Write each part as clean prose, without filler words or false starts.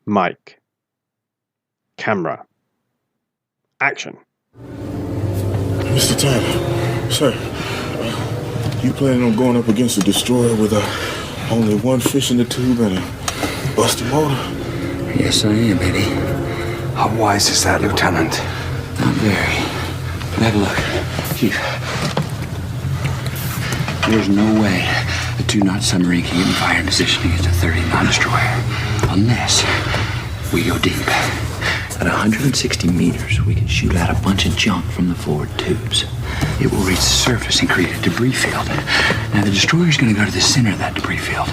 Mic. Camera. Action. Mr. Tyler, sir, you planning on going up against a destroyer with only one fish in the tube and a busted motor? Yes, I am, Eddie. How wise is that, Lieutenant? Not very. But have a look. Chief. There's no way a 2-knot submarine can get in fire position against a 30-knot destroyer. Unless we go deep. At 160 meters, we can shoot out a bunch of junk from the forward tubes. It will reach the surface and create a debris field. Now, the destroyer's going to go to the center of that debris field,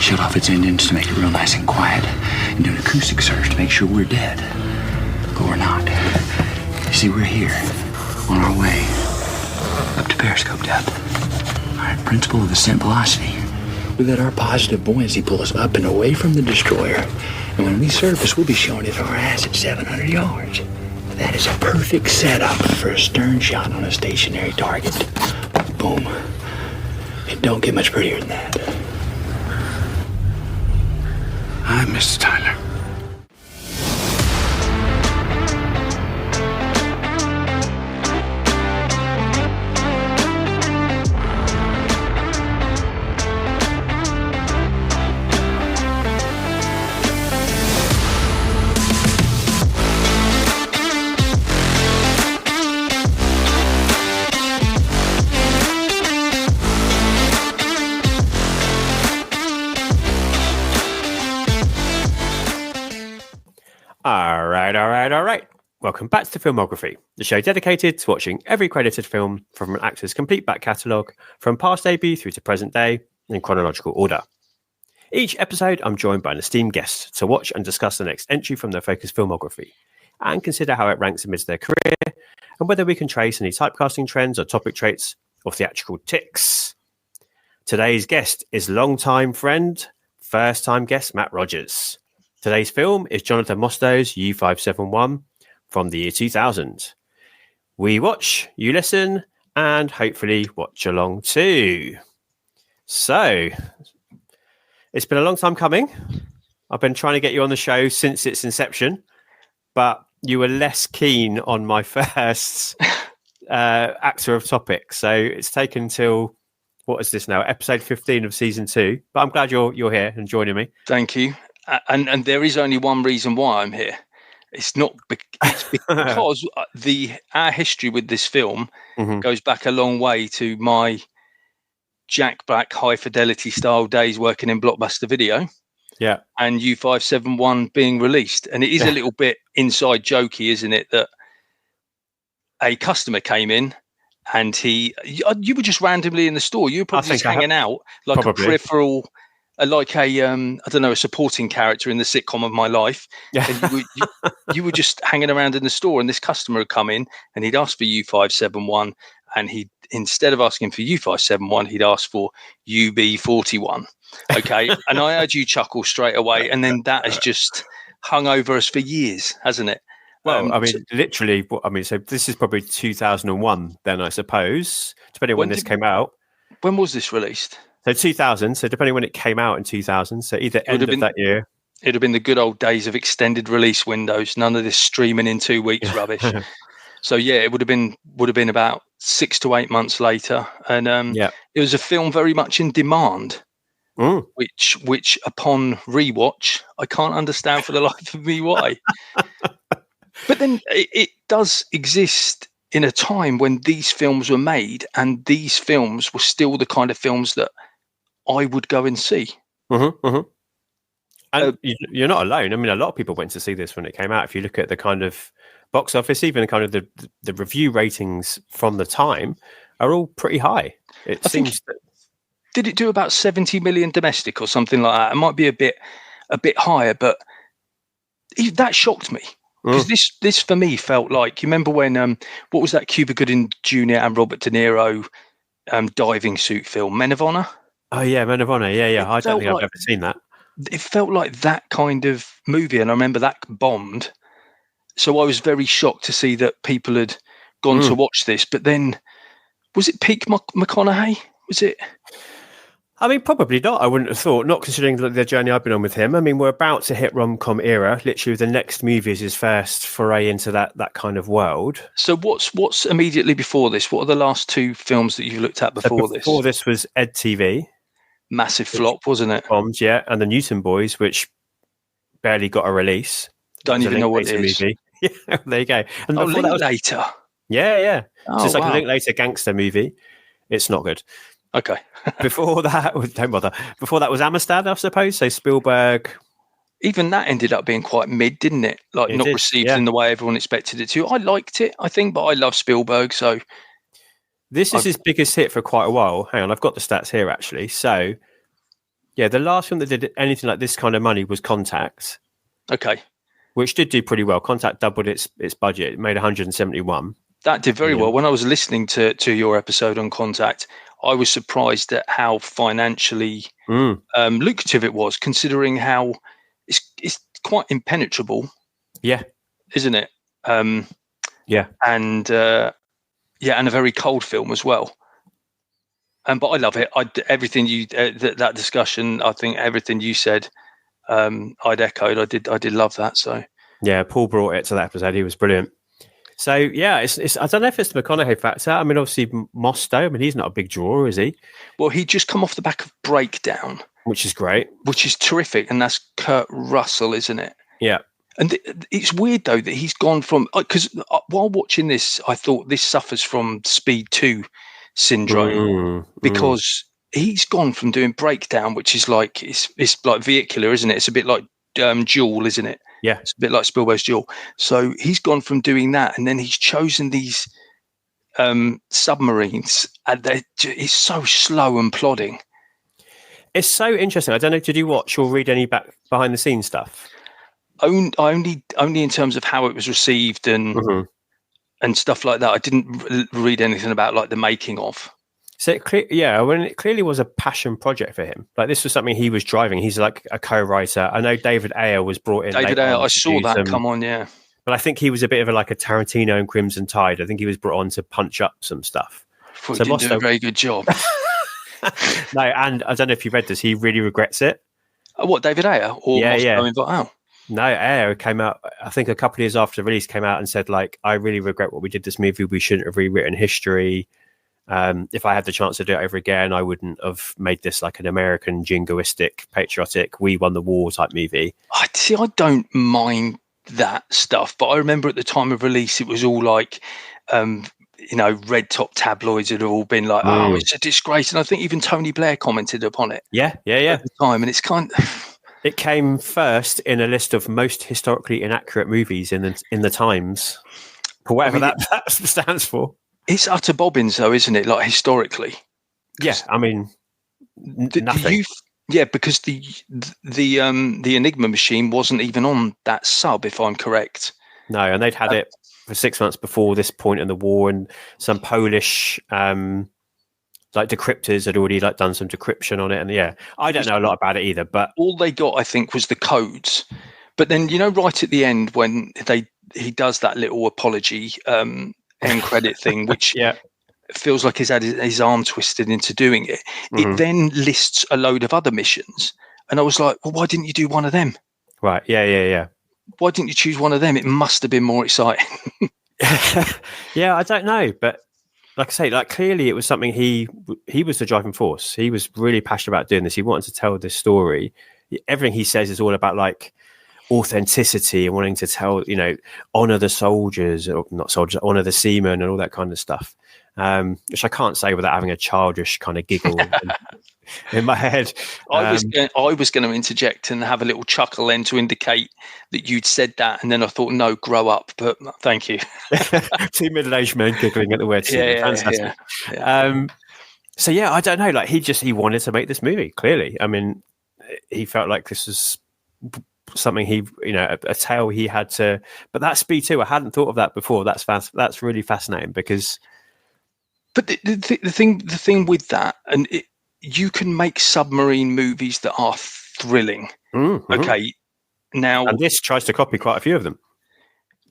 shut off its engines to make it real nice and quiet, and do an acoustic search to make sure we're dead. But we're not. You see, we're here, on our way, up to periscope depth. All right, principle of ascent velocity. We let our positive buoyancy pull us up and away from the destroyer. And when we surface, we'll be showing it our ass at 700 yards. That is a perfect setup for a stern shot on a stationary target. Boom. It don't get much prettier than that. Hi, Mr. Tyler. All right. Welcome back to Filmography, the show dedicated to watching every credited film from an actor's complete back catalogue, from past debut through to present day, in chronological order. Each episode, I'm joined by an esteemed guest to watch and discuss the next entry from their focused filmography, and consider how it ranks amidst their career, and whether we can trace any typecasting trends or topic traits or theatrical tics. Today's guest is longtime friend, first-time guest Matt Rodgers. Today's film is Jonathan Mostow's U-571 from the year 2000. We watch, you listen, and hopefully watch along too. So, it's been a long time coming. I've been trying to get you on the show since its inception, but you were less keen on my first actor of topic. So it's taken till, what is this now, episode 15 of season 2. But I'm glad you're here and joining me. Thank you. And there is only one reason why I'm here. It's because our history with this film goes back a long way to my Jack Black high fidelity style days working in Blockbuster Video. Yeah. And U-571 being released. And it is a little bit inside jokey, isn't it, that a customer came in and you were just randomly in the store. You were probably just hanging out like a peripheral, like a supporting character in the sitcom of my life. Yeah. And you were just hanging around in the store, and this customer had come in and he'd asked for U-571, and instead of asking for U-571, he'd asked for UB41. Okay. And I heard you chuckle straight away, and then that has just hung over us for years, hasn't it? Well, literally, so this is probably 2001 then, I suppose, depending on when this came out. When was this released? So 2000, so depending when it came out in 2000, so either end of that year. It would have been the good old days of extended release windows, none of this streaming in 2 weeks rubbish. So yeah, it would have been about 6 to 8 months later. And it was a film very much in demand, which upon rewatch, I can't understand for the life of me why. But then it does exist in a time when these films were made, and these films were still the kind of films that I would go and see. And you're not alone. I mean, a lot of people went to see this when it came out. If you look at the kind of box office, even kind of the review ratings from the time are all pretty high. Did it do about 70 million domestic or something like that? It might be a bit higher, but that shocked me. Because this for me felt like, you remember when what was that Cuba Gooding Jr. and Robert De Niro diving suit film, Men of Honor? Oh yeah, Men of Honor. Yeah. I don't think I've ever seen that. It felt like that kind of movie, and I remember that bombed. So I was very shocked to see that people had gone to watch this. But then, was it peak McConaughey? Was it? I mean, probably not. I wouldn't have thought, not considering the journey I've been on with him. I mean, we're about to hit rom-com era. Literally, the next movie is his first foray into that kind of world. So what's immediately before this? What are the last two films that you've looked at before this? Before this was Ed TV. Massive flop, wasn't it? Bombs, yeah. And the Newton Boys, which barely got a release. Don't even know what it is. Movie. Yeah, there you go. And Linklater. Yeah. Oh, it's just like wow. a Linklater gangster movie. It's not good. Okay. Before that, don't bother. Before that was Amistad, I suppose. So Spielberg. Even that ended up being quite mid, didn't it? Like not received in the way everyone expected it to. I liked it, I think, but I love Spielberg. So this is his biggest hit for quite a while. Hang on, I've got the stats here actually. So yeah, the last film that did anything like this kind of money was Contact. Okay. Which did do pretty well. Contact doubled its budget. It made 171. That did very well. When I was listening to your episode on Contact, I was surprised at how financially lucrative it was, considering how it's quite impenetrable. Yeah, isn't it? Yeah, and and a very cold film as well. But I love it. Everything you that discussion. I think everything you said, I'd echoed. I did love that. So yeah, Paul brought it to that episode. He was brilliant. So yeah, it's I don't know if it's the McConaughey factor. I mean, obviously Mostow. I mean, he's not a big draw, is he? Well, he just come off the back of Breakdown, which is great, which is terrific, and that's Kurt Russell, isn't it? Yeah. And it's weird though that he's gone from, because while watching this, I thought this suffers from Speed 2 syndrome because he's gone from doing Breakdown, which is like it's like vehicular, isn't it? It's a bit like Duel, isn't it? Yeah, it's a bit like Spielberg's Duel. So he's gone from doing that, and then he's chosen these submarines, and it's so slow and plodding. It's so interesting. I don't know. Did you watch or read any behind the scenes stuff? Only in terms of how it was received and stuff like that. I didn't read anything about like the making of. So it clearly was a passion project for him. Like this was something he was driving. He's like a co-writer. I know David Ayer was brought in. David Ayer, I saw that come on, yeah. But I think he was a bit of a Tarantino and Crimson Tide. I think he was brought on to punch up some stuff. So he didn't do a very good job. No, and I don't know if you read this. He really regrets it. What, David Ayer? Or No, Ayer came out, I think a couple of years after the release, came out and said, like, I really regret what we did this movie. We shouldn't have rewritten history. If I had the chance to do it over again, I wouldn't have made this like an American jingoistic, patriotic, we won the war type movie. I don't mind that stuff, but I remember at the time of release, it was all like, red top tabloids had all been like, oh, it's a disgrace. And I think even Tony Blair commented upon it. Yeah. At the time. And it's kind of... It came first in a list of most historically inaccurate movies in the Times, for whatever that stands for. It's utter bobbins, though, isn't it? Like historically. Yeah, I mean, nothing. Because the Enigma machine wasn't even on that sub, if I'm correct. No, and they'd had it for 6 months before this point in the war, and some Polish decryptors had already done some decryption on it, and I don't know a lot about it either. But all they got, I think, was the codes. But then right at the end when he does that little apology end credit thing, which feels like he's had his arm twisted into doing it. It then lists a load of other missions, and I was like, well, why didn't you do one of them? Right? Yeah. Why didn't you choose one of them? It must have been more exciting. Yeah, I don't know, but like I say, clearly it was something he was the driving force. He was really passionate about doing this. He wanted to tell this story. Everything he says is all about authenticity and wanting to tell, honor the soldiers, or not soldiers, honor the seamen and all that kind of stuff. Which I can't say without having a childish kind of giggle in my head. I was going to interject and have a little chuckle then to indicate that you'd said that, and then I thought, no, grow up. But thank you. Two middle-aged men giggling at the word. Fantastic. Yeah. So I don't know. He wanted to make this movie. Clearly, I mean, he felt like this was something a tale he had to. But that's Speed 2. I hadn't thought of that before. That's really fascinating because. But the thing with that, and you can make submarine movies that are thrilling. Mm-hmm. Okay, now and this tries to copy quite a few of them.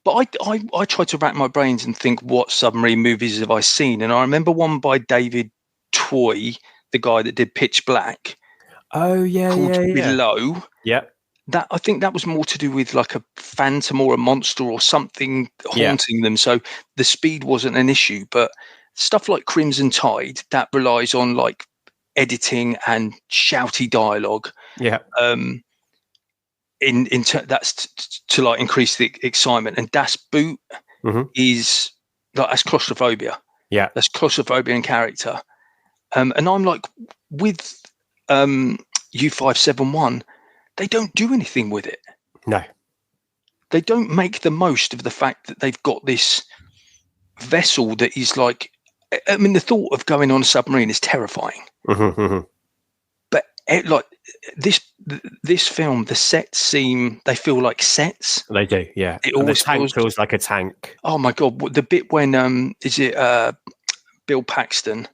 But I try to rack my brains and think, what submarine movies have I seen? And I remember one by David Toy the guy that did Pitch Black. Oh yeah, called yeah. Below. Yeah. That I think that was more to do with like a phantom or a monster or something haunting them. So the speed wasn't an issue, but stuff like Crimson Tide that relies on like editing and shouty dialogue. Yeah. That's to like increase the excitement. And Das Boot is like that's claustrophobia. Yeah, that's claustrophobia in character. And I'm like with U-571. They don't do anything with it. No. They don't make the most of the fact that they've got this vessel that is like, I mean, the thought of going on a submarine is terrifying. But like this film, the sets they feel like sets. They do, yeah. It always feels like a tank. Oh my God. The bit when, Bill Paxton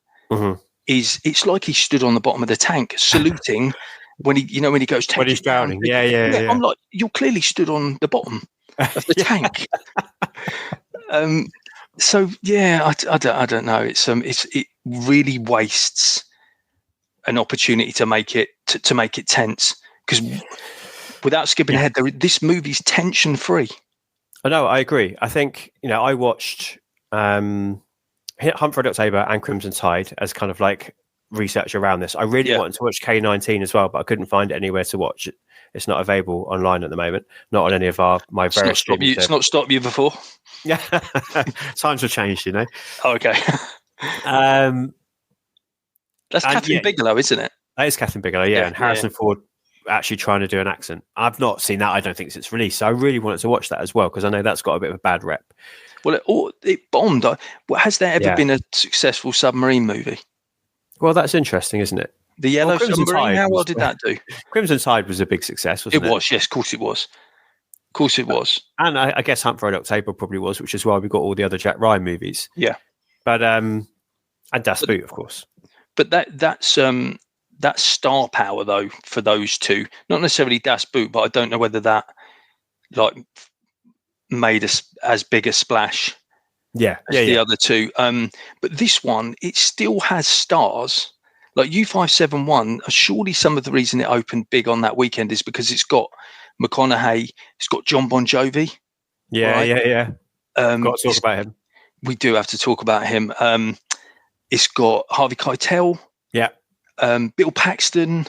it's like he stood on the bottom of the tank saluting when he goes when he's drowning. Yeah. I'm like, you're clearly stood on the bottom of the tank. So yeah, I don't know. It really wastes an opportunity to make it tense, because without skipping ahead, this movie's tension free. I know, I agree. I think I watched Hunt for Red October and Crimson Tide as kind of like research around this. I really wanted to watch K-19 as well, but I couldn't find it anywhere to watch. It's not available online at the moment. Not on any of my various. It's not stopped you before. Yeah, times have changed, Oh, okay. That's Catherine Bigelow, isn't it? That is Catherine Bigelow, and Harrison Ford actually trying to do an accent. I've not seen that, I don't think, since release. So I really wanted to watch that as well, because I know that's got a bit of a bad rep. Well, it bombed. Has there ever been a successful submarine movie? Well, that's interesting, isn't it? The Yellow Submarine, how well did that do? Crimson Tide was a big success, wasn't it? It was, yes, of course it was. Of course it was. And I guess Hunt for Red October probably was, which is why we got all the other Jack Ryan movies. Yeah. But, and Das Boot, of course. But that's star power, though, for those two. Not necessarily Das Boot, but I don't know whether that, like, made us as big a splash as the other two. But this one, it still has stars. Like U-571, surely some of the reason it opened big on that weekend is because it's got McConaughey, it's got John Bon Jovi. Yeah. Got to talk about him. We do have to talk about him. It's got Harvey Keitel. Yeah. Bill Paxton.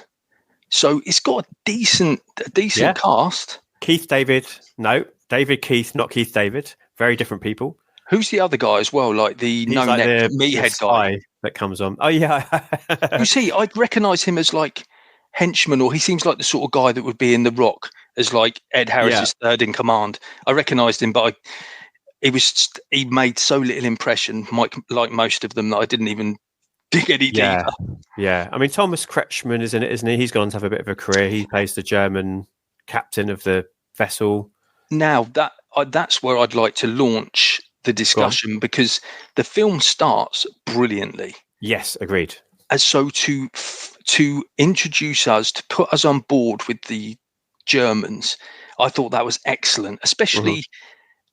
So it's got a decent cast. David Keith, not Keith David. Very different people. Who's the other guy as well? Like the no-neck meathead guy that comes on. Oh yeah. You see, I'd recognise him as like henchman, or he seems like the sort of guy that would be in The Rock as like Ed Harris's third in command. I recognised him, but he made so little impression, like most of them, that I didn't even dig any deeper. Yeah. I mean, Thomas Kretschmann is in it, isn't he? He's gone on to have a bit of a career. He plays the German captain of the vessel. Now that's where I'd like to launch the discussion, because the film starts brilliantly. Yes, agreed. And so to introduce us, to put us on board with the Germans, I thought that was excellent, especially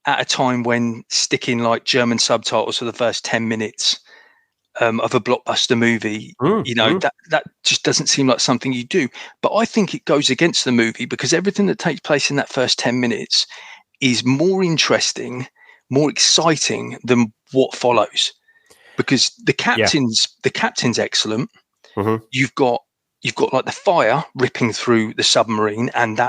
at a time when sticking like German subtitles for the first 10 minutes of a blockbuster movie, that just doesn't seem like something you do. But I think it goes against the movie, because everything that takes place in that first 10 minutes is more interesting, more exciting than what follows, because the captain's excellent. You've got like the fire ripping through the submarine, and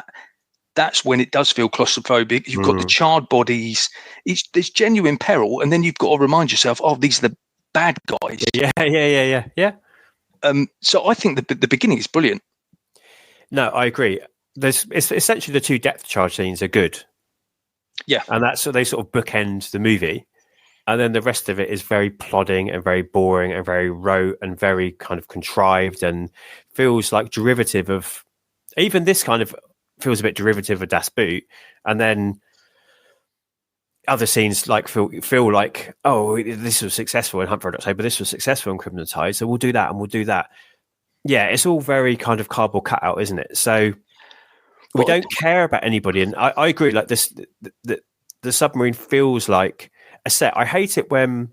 that's when it does feel claustrophobic. You've got the charred bodies. There's genuine peril, and then you've got to remind yourself, oh, these are the bad guys. Yeah. So I think the beginning is brilliant. No, I agree. It's essentially the two depth charge scenes are good. Yeah. And that's they sort of bookend the movie. And then the rest of it is very plodding and very boring and very rote and very kind of contrived, and feels like derivative of, even this kind of feels a bit derivative of Das Boot. And then other scenes like feel like, oh, this was successful in Hunt for Red October, this was successful in Crimson Tide, so we'll do that and we'll do that. Yeah, it's all very kind of cardboard cutout, isn't it? So we don't care about anybody. And I agree, like this, the submarine feels like a set. I hate it when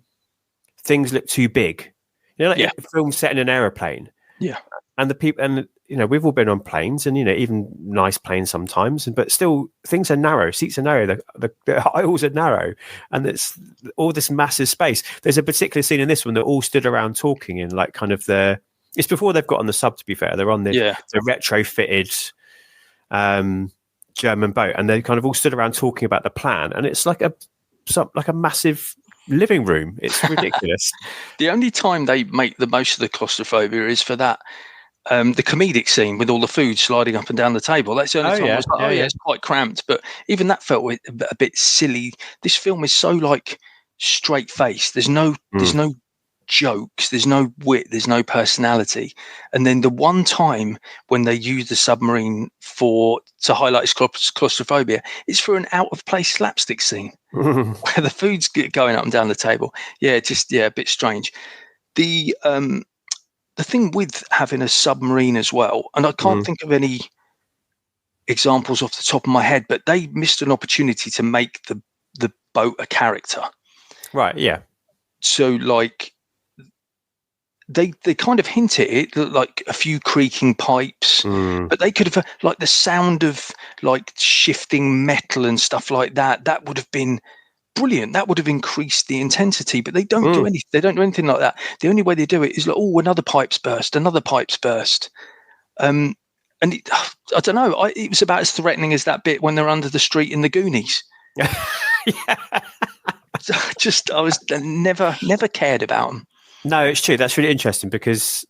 things look too big. Like a film set in an aeroplane, Yeah. And the people, and we've all been on planes, and even nice planes sometimes, but still things are narrow, seats are narrow, the aisles are narrow, and it's all this massive space. There's a particular scene in this one that all stood around talking in like kind of it's before they've got on the sub, to be fair. They're on the retrofitted German boat, and they kind of all stood around talking about the plan, and it's like a massive living room. It's ridiculous. The only time they make the most of the claustrophobia is for that the comedic scene with all the food sliding up and down the table. That's the only time I was like, it's quite cramped. But even that felt a bit silly. This film is so like straight faced. There's no jokes, there's no wit, there's no personality. And then the one time when they use the submarine to highlight its claustrophobia, it's for an out of place slapstick scene where the food's going up and down the table. A bit strange. The thing with having a submarine as well, and I can't think of any examples off the top of my head, but they missed an opportunity to make the boat a character. Right, yeah. So like they kind of hint at it, like a few creaking pipes, but they could have, like the sound of like shifting metal and stuff like that. That would have been brilliant. That would have increased the intensity, but they don't do anything. They don't do anything like that. The only way they do it is like, another pipe's burst. And I don't know. It was about as threatening as that bit when they're under the street in the Goonies. I was never cared about them. No, it's true. That's really interesting because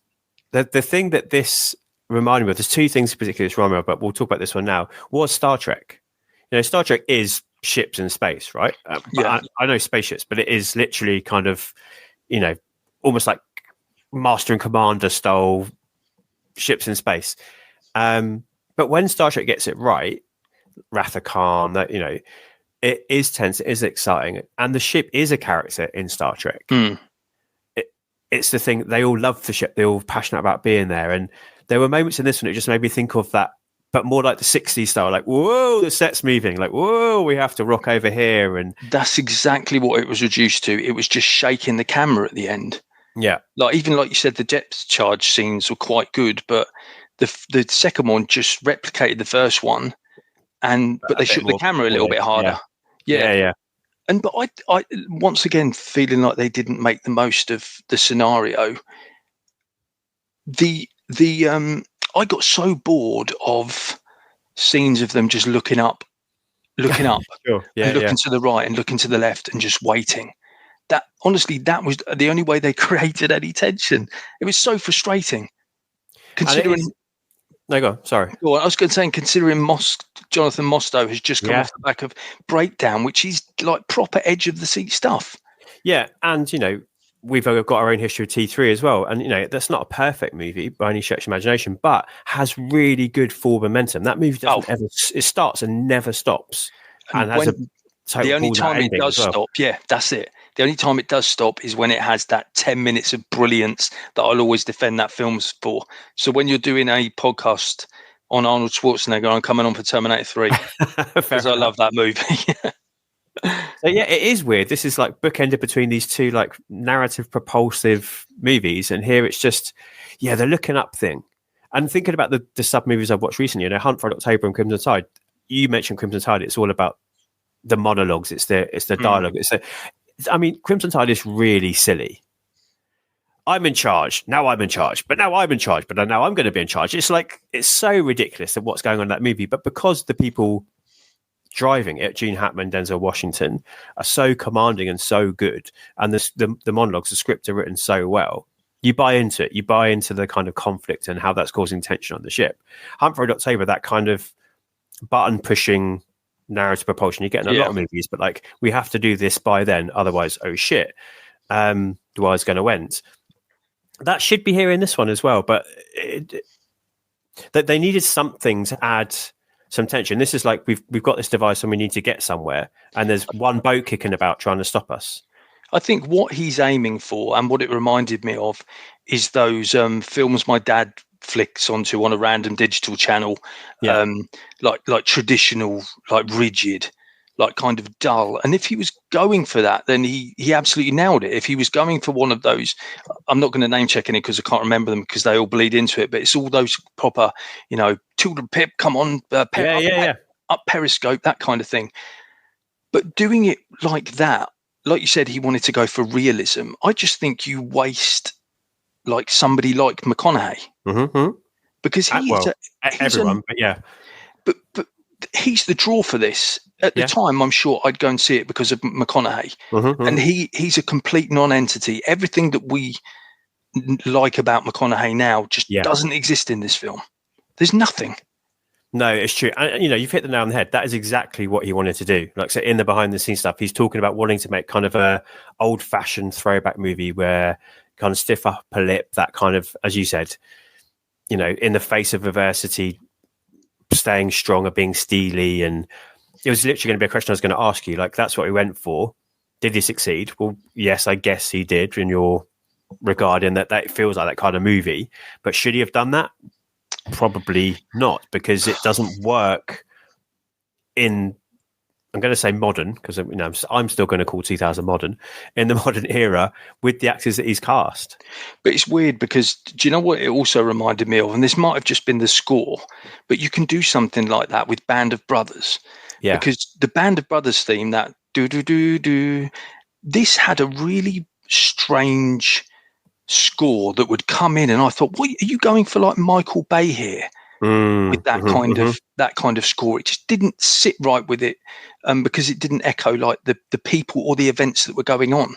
the thing that this reminded me of, there's two things in particular this reminded me of, but we'll talk about this one now, was Star Trek. Star Trek is ships in space, right? I know spaceships, but it is literally kind of, almost like Master and Commander style ships in space. But when Star Trek gets it right, Wrath of Khan, that it is tense, it is exciting, and the ship is a character in Star Trek. It's the thing, they all love the ship, they're all passionate about being there, and there were moments in this one that just made me think of that, but more like the 60s style, like, whoa, the set's moving, like, whoa, we have to rock over here. And that's exactly what it was reduced to. It was just shaking the camera at the end. Yeah. Like, even like you said, the depth charge scenes were quite good, but the second one just replicated the first one, but they shook the camera a little bit harder. Yeah. And but I once again feeling like they didn't make the most of the scenario. I got so bored of scenes of them just looking up, sure. And looking to the right and looking to the left and just waiting. That honestly, that was the only way they created any tension. It was so frustrating. Considering, no, go on, sorry. Well, I was going to say, considering Jonathan Mostow has just come off the back of Breakdown, which is like proper edge of the seat stuff. Yeah, and we've got our own history of T3 as well. And, that's not a perfect movie by any stretch of imagination, but has really good forward momentum. That movie doesn't it starts and never stops. And has the only time it does stop, that's it. The only time it does stop is when it has that 10 minutes of brilliance that I'll always defend that film for. So when you're doing a podcast on Arnold Schwarzenegger, I'm coming on for Terminator 3 because I love that movie. So it is weird. This is like bookended between these two like narrative propulsive movies, and here it's just the looking up thing. And thinking about the sub movies I've watched recently, Hunt for Red October and Crimson Tide. You mentioned Crimson Tide. It's all about the monologues. It's the dialogue. Crimson Tide is really silly. I'm in charge. Now I'm in charge. But now I'm in charge. But now I'm going to be in charge. It's like, it's so ridiculous of what's going on in that movie. But because the people driving it, Gene Hackman, Denzel Washington, are so commanding and so good, and the monologues, the script are written so well, you buy into it. You buy into the kind of conflict and how that's causing tension on the ship. Hunt for Red October, that kind of button pushing narrative propulsion you get in a lot of movies, but like, we have to do this by then, otherwise, oh shit, the world's going to end. That should be here in this one as well, but that they needed something to add some tension. This is like, we've got this device and we need to get somewhere, and there's one boat kicking about trying to stop us. I think what he's aiming for, and what it reminded me of, is those films my dad flicks onto on a random digital channel, like traditional, like rigid, like kind of dull. And if he was going for that, then he absolutely nailed it. If he was going for one of those, I'm not going to name check any because I can't remember them because they all bleed into it, but it's all those proper, Tilda Pip, come on, up Periscope, that kind of thing. But doing it like that, like you said, he wanted to go for realism. I just think you waste like somebody like McConaughey. Mm-hmm. Because but he's the draw for this. At the time, I'm sure I'd go and see it because of McConaughey. And he's a complete non-entity. Everything that we like about McConaughey now just doesn't exist in this film. There's nothing. No, it's true. And, you've hit the nail on the head. That is exactly what he wanted to do. Like, so in the behind the scenes stuff, he's talking about wanting to make kind of a old fashioned throwback movie where kind of stiff upper lip, that kind of, as you said, in the face of adversity, staying strong or being steely. And it was literally going to be a question I was going to ask you. Like, that's what we went for. Did he succeed? Well, yes, I guess he did in your regard, in that feels like that kind of movie. But should he have done that? Probably not, because it doesn't work in, I'm going to say modern, because I'm still going to call 2000 modern, in the modern era with the actors that he's cast. But it's weird because, do you know what it also reminded me of? And this might have just been the score, but you can do something like that with Band of Brothers. Yeah. Because the Band of Brothers theme, that do, this had a really strange score that would come in, and I thought, what are you going for, like Michael Bay here with that kind of score? It just didn't sit right with it, because it didn't echo like the people or the events that were going on.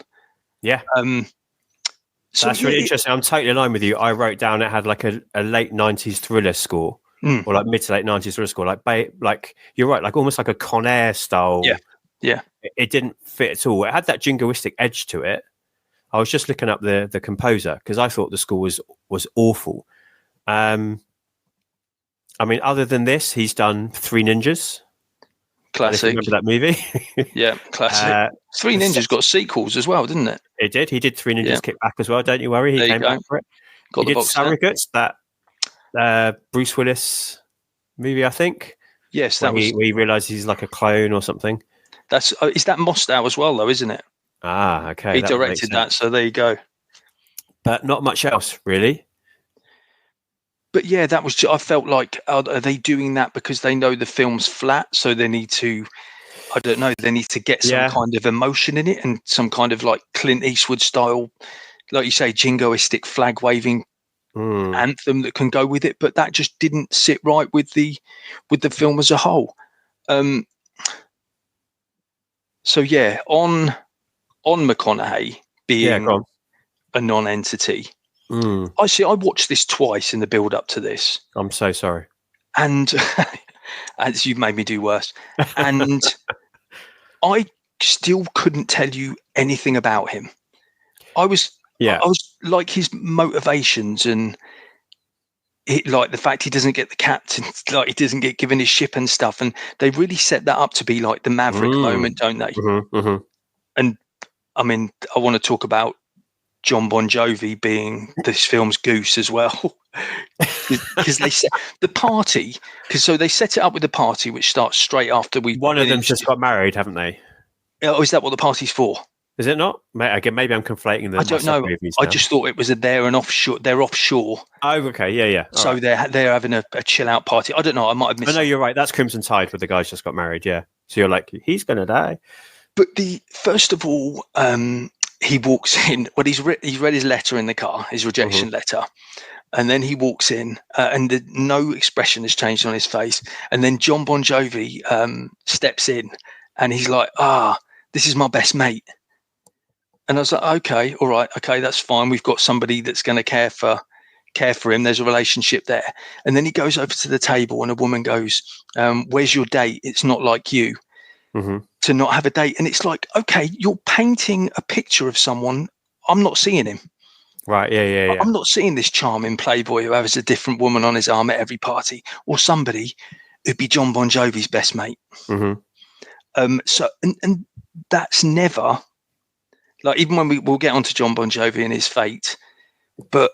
So that's really interesting. I'm totally in line with you. I wrote down it had like a late 90s thriller score, or like mid to late 90s thriller score, like you're right, like almost like a Con Air style. It didn't fit at all. It had that jingoistic edge to it. I was just looking up the composer because I thought the score was awful. I mean, other than this, he's done Three Ninjas. Classic. Remember that movie? Yeah, classic. Three Ninjas got sequels as well, didn't it? It did. He did Three Ninjas Kick Back as well. Don't you worry. He came back for it. He did Surrogates, that Bruce Willis movie, I think. Yes, that was. We realised he's like a clone or something. Is that Mostow as well, though, isn't it? Ah, okay. He directed that, so there you go. But not much else, really. But yeah, that was. I felt like, are they doing that because they know the film's flat, so they need to, I don't know, they need to get some kind of emotion in it and some kind of like Clint Eastwood style, like you say, jingoistic flag waving anthem that can go with it. But that just didn't sit right with the film as a whole. So yeah, on McConaughey being a non-entity, I watched this twice in the build-up to this. I'm so sorry, and as you've made me do worse, and I still couldn't tell you anything about him. I was like his motivations and like the fact he doesn't get the captain, like he doesn't get given his ship and stuff, and they really set that up to be like the Maverick moment, don't they? And I mean, I want to talk about John Bon Jovi being this film's goose as well, because they set the party. So they set it up with the party, which starts straight after One of them just got married, haven't they? Oh, is that what the party's for? Is it not? Again, maybe I'm conflating them. I don't know. I just thought it was they're offshore. Oh, okay, yeah. All so right. they're having a chill out party. I don't know. I might have missed. No, you're right. That's Crimson Tide, where the guys just got married. Yeah. So you're like, he's gonna die. But first of all, he walks in. Well, he's read his letter in the car, his rejection letter, and then he walks in, and no expression has changed on his face. And then John Bon Jovi steps in, and he's like, this is my best mate. And I was like, okay, all right, okay, that's fine. We've got somebody that's going to care for him. There's a relationship there. And then he goes over to the table, and a woman goes, "Where's your date? It's not like you to not have a date." And it's like, okay, you're painting a picture of someone. I'm not seeing him. Right? Yeah. I'm not seeing this charming playboy who has a different woman on his arm at every party, or somebody who'd be John Bon Jovi's best mate. So and that's never. Like, even when we'll get onto John Bon Jovi and his fate, but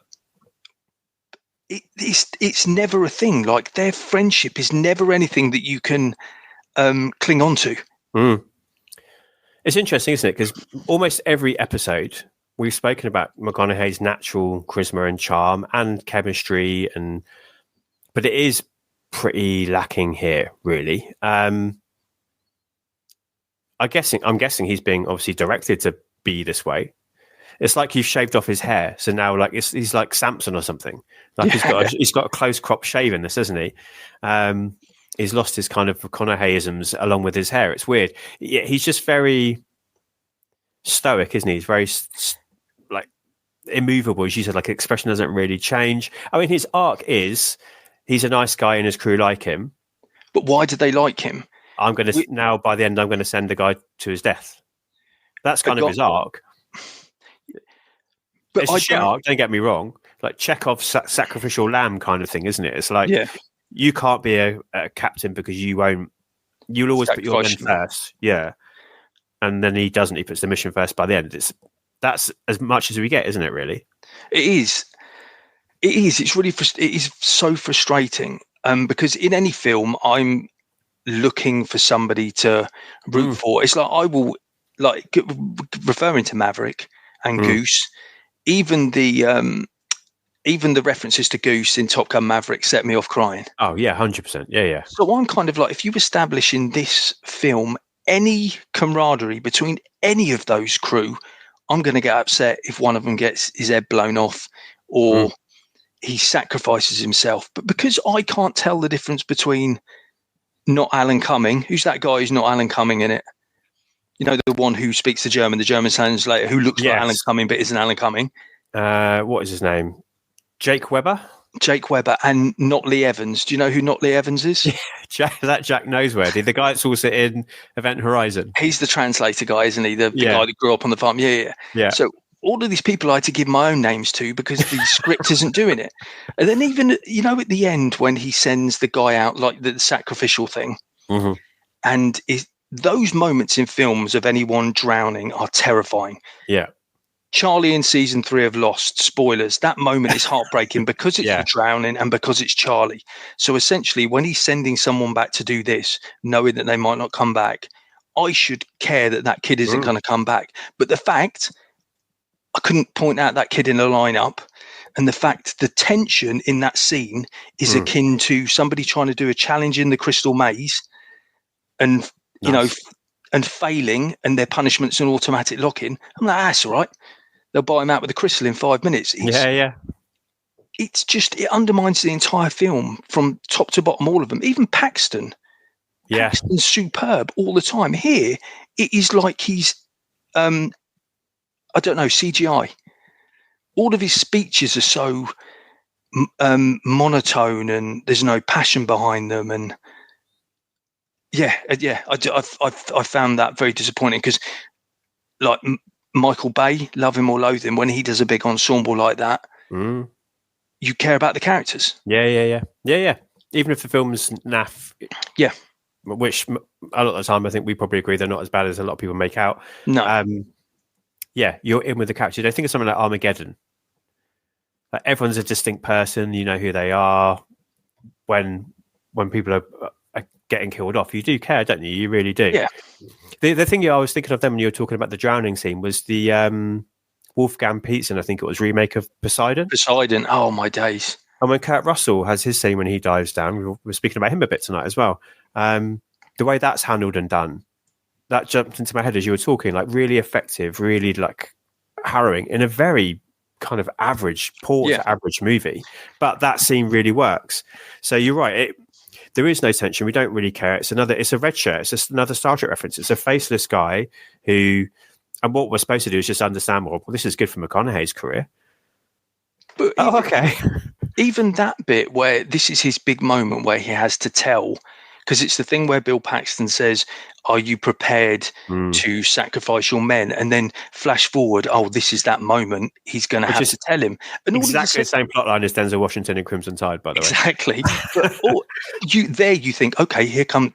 it's never a thing. Like, their friendship is never anything that you can cling on to. Mm. It's interesting, isn't it? Because almost every episode we've spoken about McConaughey's natural charisma and charm and chemistry, but it is pretty lacking here, really. I'm guessing he's being obviously directed to be this way. It's like you've shaved off his hair, so now like he's like Samson or something. Like he's got a close crop shave in this, isn't he? He's lost his kind of McConaugheyisms along with his hair. It's weird. Yeah, he's just very stoic, isn't he? He's very like immovable, as you said. Like expression doesn't really change. I mean, his arc is he's a nice guy and his crew like him. But why do they like him? I'm going to now by the end, I'm going to send the guy to his death. That's kind of his arc. But it's a shit arc, don't get me wrong. Like Chekhov's sacrificial lamb kind of thing, isn't it? It's like you can't be a captain because you'll always put your men first. Yeah. And then he doesn't. He puts the mission first by the end. That's as much as we get, isn't it, really? It is. It's really it is so frustrating because in any film, I'm looking for somebody to root for. It's like I will, like referring to Maverick and Goose, even the references to Goose in Top Gun Maverick set me off crying. Oh yeah, 100%. Yeah. So I'm kind of like, if you establish in this film any camaraderie between any of those crew, I'm going to get upset if one of them gets his head blown off or he sacrifices himself. But because I can't tell the difference between not Alan Cumming, who's that guy who's not Alan Cumming in it? You know, the one who speaks the German translator, who looks like Alan Cumming but isn't Alan Cumming. What is his name? Jake Weber, and not Lee Evans. Do you know who not Lee Evans is? Jack Noseworthy, the guy that's also in Event Horizon. He's the translator guy, isn't he? The guy that grew up on the farm. Yeah. So all of these people I had to give my own names to because the script isn't doing it. And then even, you know, at the end when he sends the guy out, like the sacrificial thing, and those moments in films of anyone drowning are terrifying. Yeah. Charlie in season 3 of Lost, spoilers, that moment is heartbreaking because it's drowning and because it's Charlie. So essentially, when he's sending someone back to do this, knowing that they might not come back, I should care that kid isn't going to come back. But the fact I couldn't point out that kid in the lineup, and the fact the tension in that scene is akin to somebody trying to do a challenge in the Crystal Maze and, you know, and failing, and their punishment's an automatic lock-in. I'm like, that's all right. They'll buy him out with a crystal in 5 minutes. It's just, it undermines the entire film from top to bottom, all of them. Even Paxton. Yeah. Paxton's superb all the time. Here, it is like he's, I don't know, CGI. All of his speeches are so monotone and there's no passion behind them. And I found that very disappointing because, like, Michael Bay, love him or loathe him, when he does a big ensemble like that, you care about the characters. Yeah. Even if the film's naff. Yeah. Which a lot of the time I think we probably agree they're not as bad as a lot of people make out. No. You're in with the characters. I think of something like Armageddon. Like everyone's a distinct person. You know who they are. When people are getting killed off, you do care, don't you? You really do. Yeah. The thing I was thinking of then when you were talking about the drowning scene was the Wolfgang Peterson, I think it was, remake of Poseidon. Oh my days. And when Kurt Russell has his scene when he dives down, we were speaking about him a bit tonight as well. The way that's handled and done, that jumped into my head as you were talking, like really effective, really like harrowing in a very kind of average, to average movie. But that scene really works. So you're right. There is no tension. We don't really care. It's a red shirt. It's just another Star Trek reference. It's a faceless guy who, and what we're supposed to do is just understand, well, this is good for McConaughey's career. But even that bit where this is his big moment where he has to tell, because it's the thing where Bill Paxton says, are you prepared to sacrifice your men? And then flash forward, this is that moment. He's going to have to tell him. And exactly the same plot line as Denzel Washington in Crimson Tide, by the way. Exactly. But you think, okay,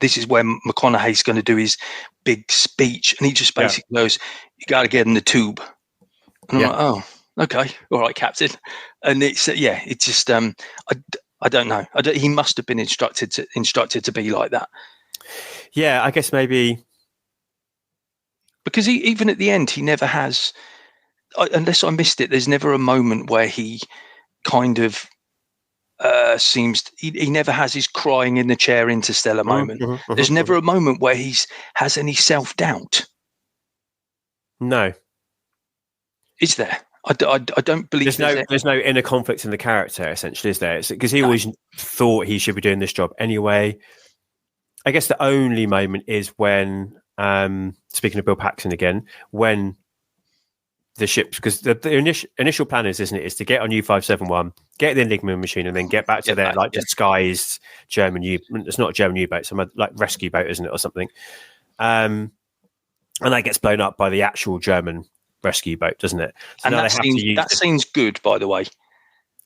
this is where McConaughey's going to do his big speech. And he just basically goes, you got to get in the tube. And I'm like, oh, okay. All right, Captain. And it's, it's just, I don't know. He must have been instructed to be like that. Yeah, I guess maybe Because even at the end, he never has, unless I missed it, there's never a moment where he kind of he never has his crying in the chair interstellar moment. There's never a moment where has any self-doubt. No. Is there? I don't believe there's no inner conflict in the character, essentially, is there? Because he always thought he should be doing this job anyway. I guess the only moment is when, speaking of Bill Paxton again, when the ships, because the initial plan is to get on U-571, get the Enigma machine, and then get back to their disguised German it's not a German U-boat, some like rescue boat, isn't it, or something? And that gets blown up by the actual German rescue boat, doesn't it? So and that scene's good, by the way.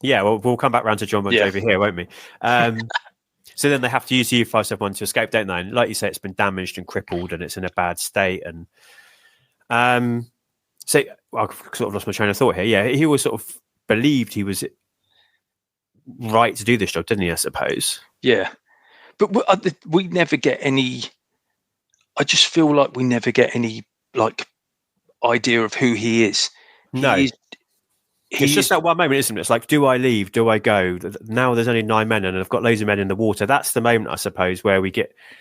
Yeah, well, we'll come back round to John Bon Jovi here, won't we? So then they have to use the U-571 to escape, don't they? And like you say, it's been damaged and crippled, and it's in a bad state. And so I've sort of lost my train of thought here. Yeah, he was sort of believed he was right to do this job, didn't he? I suppose. Yeah, but we never get any. I just feel like we never get any like idea of who he is. No. It's just that one moment, isn't it? It's like, do I leave? Do I go? Now there's only 9 men and I've got loads of men in the water. That's the moment, I suppose, where we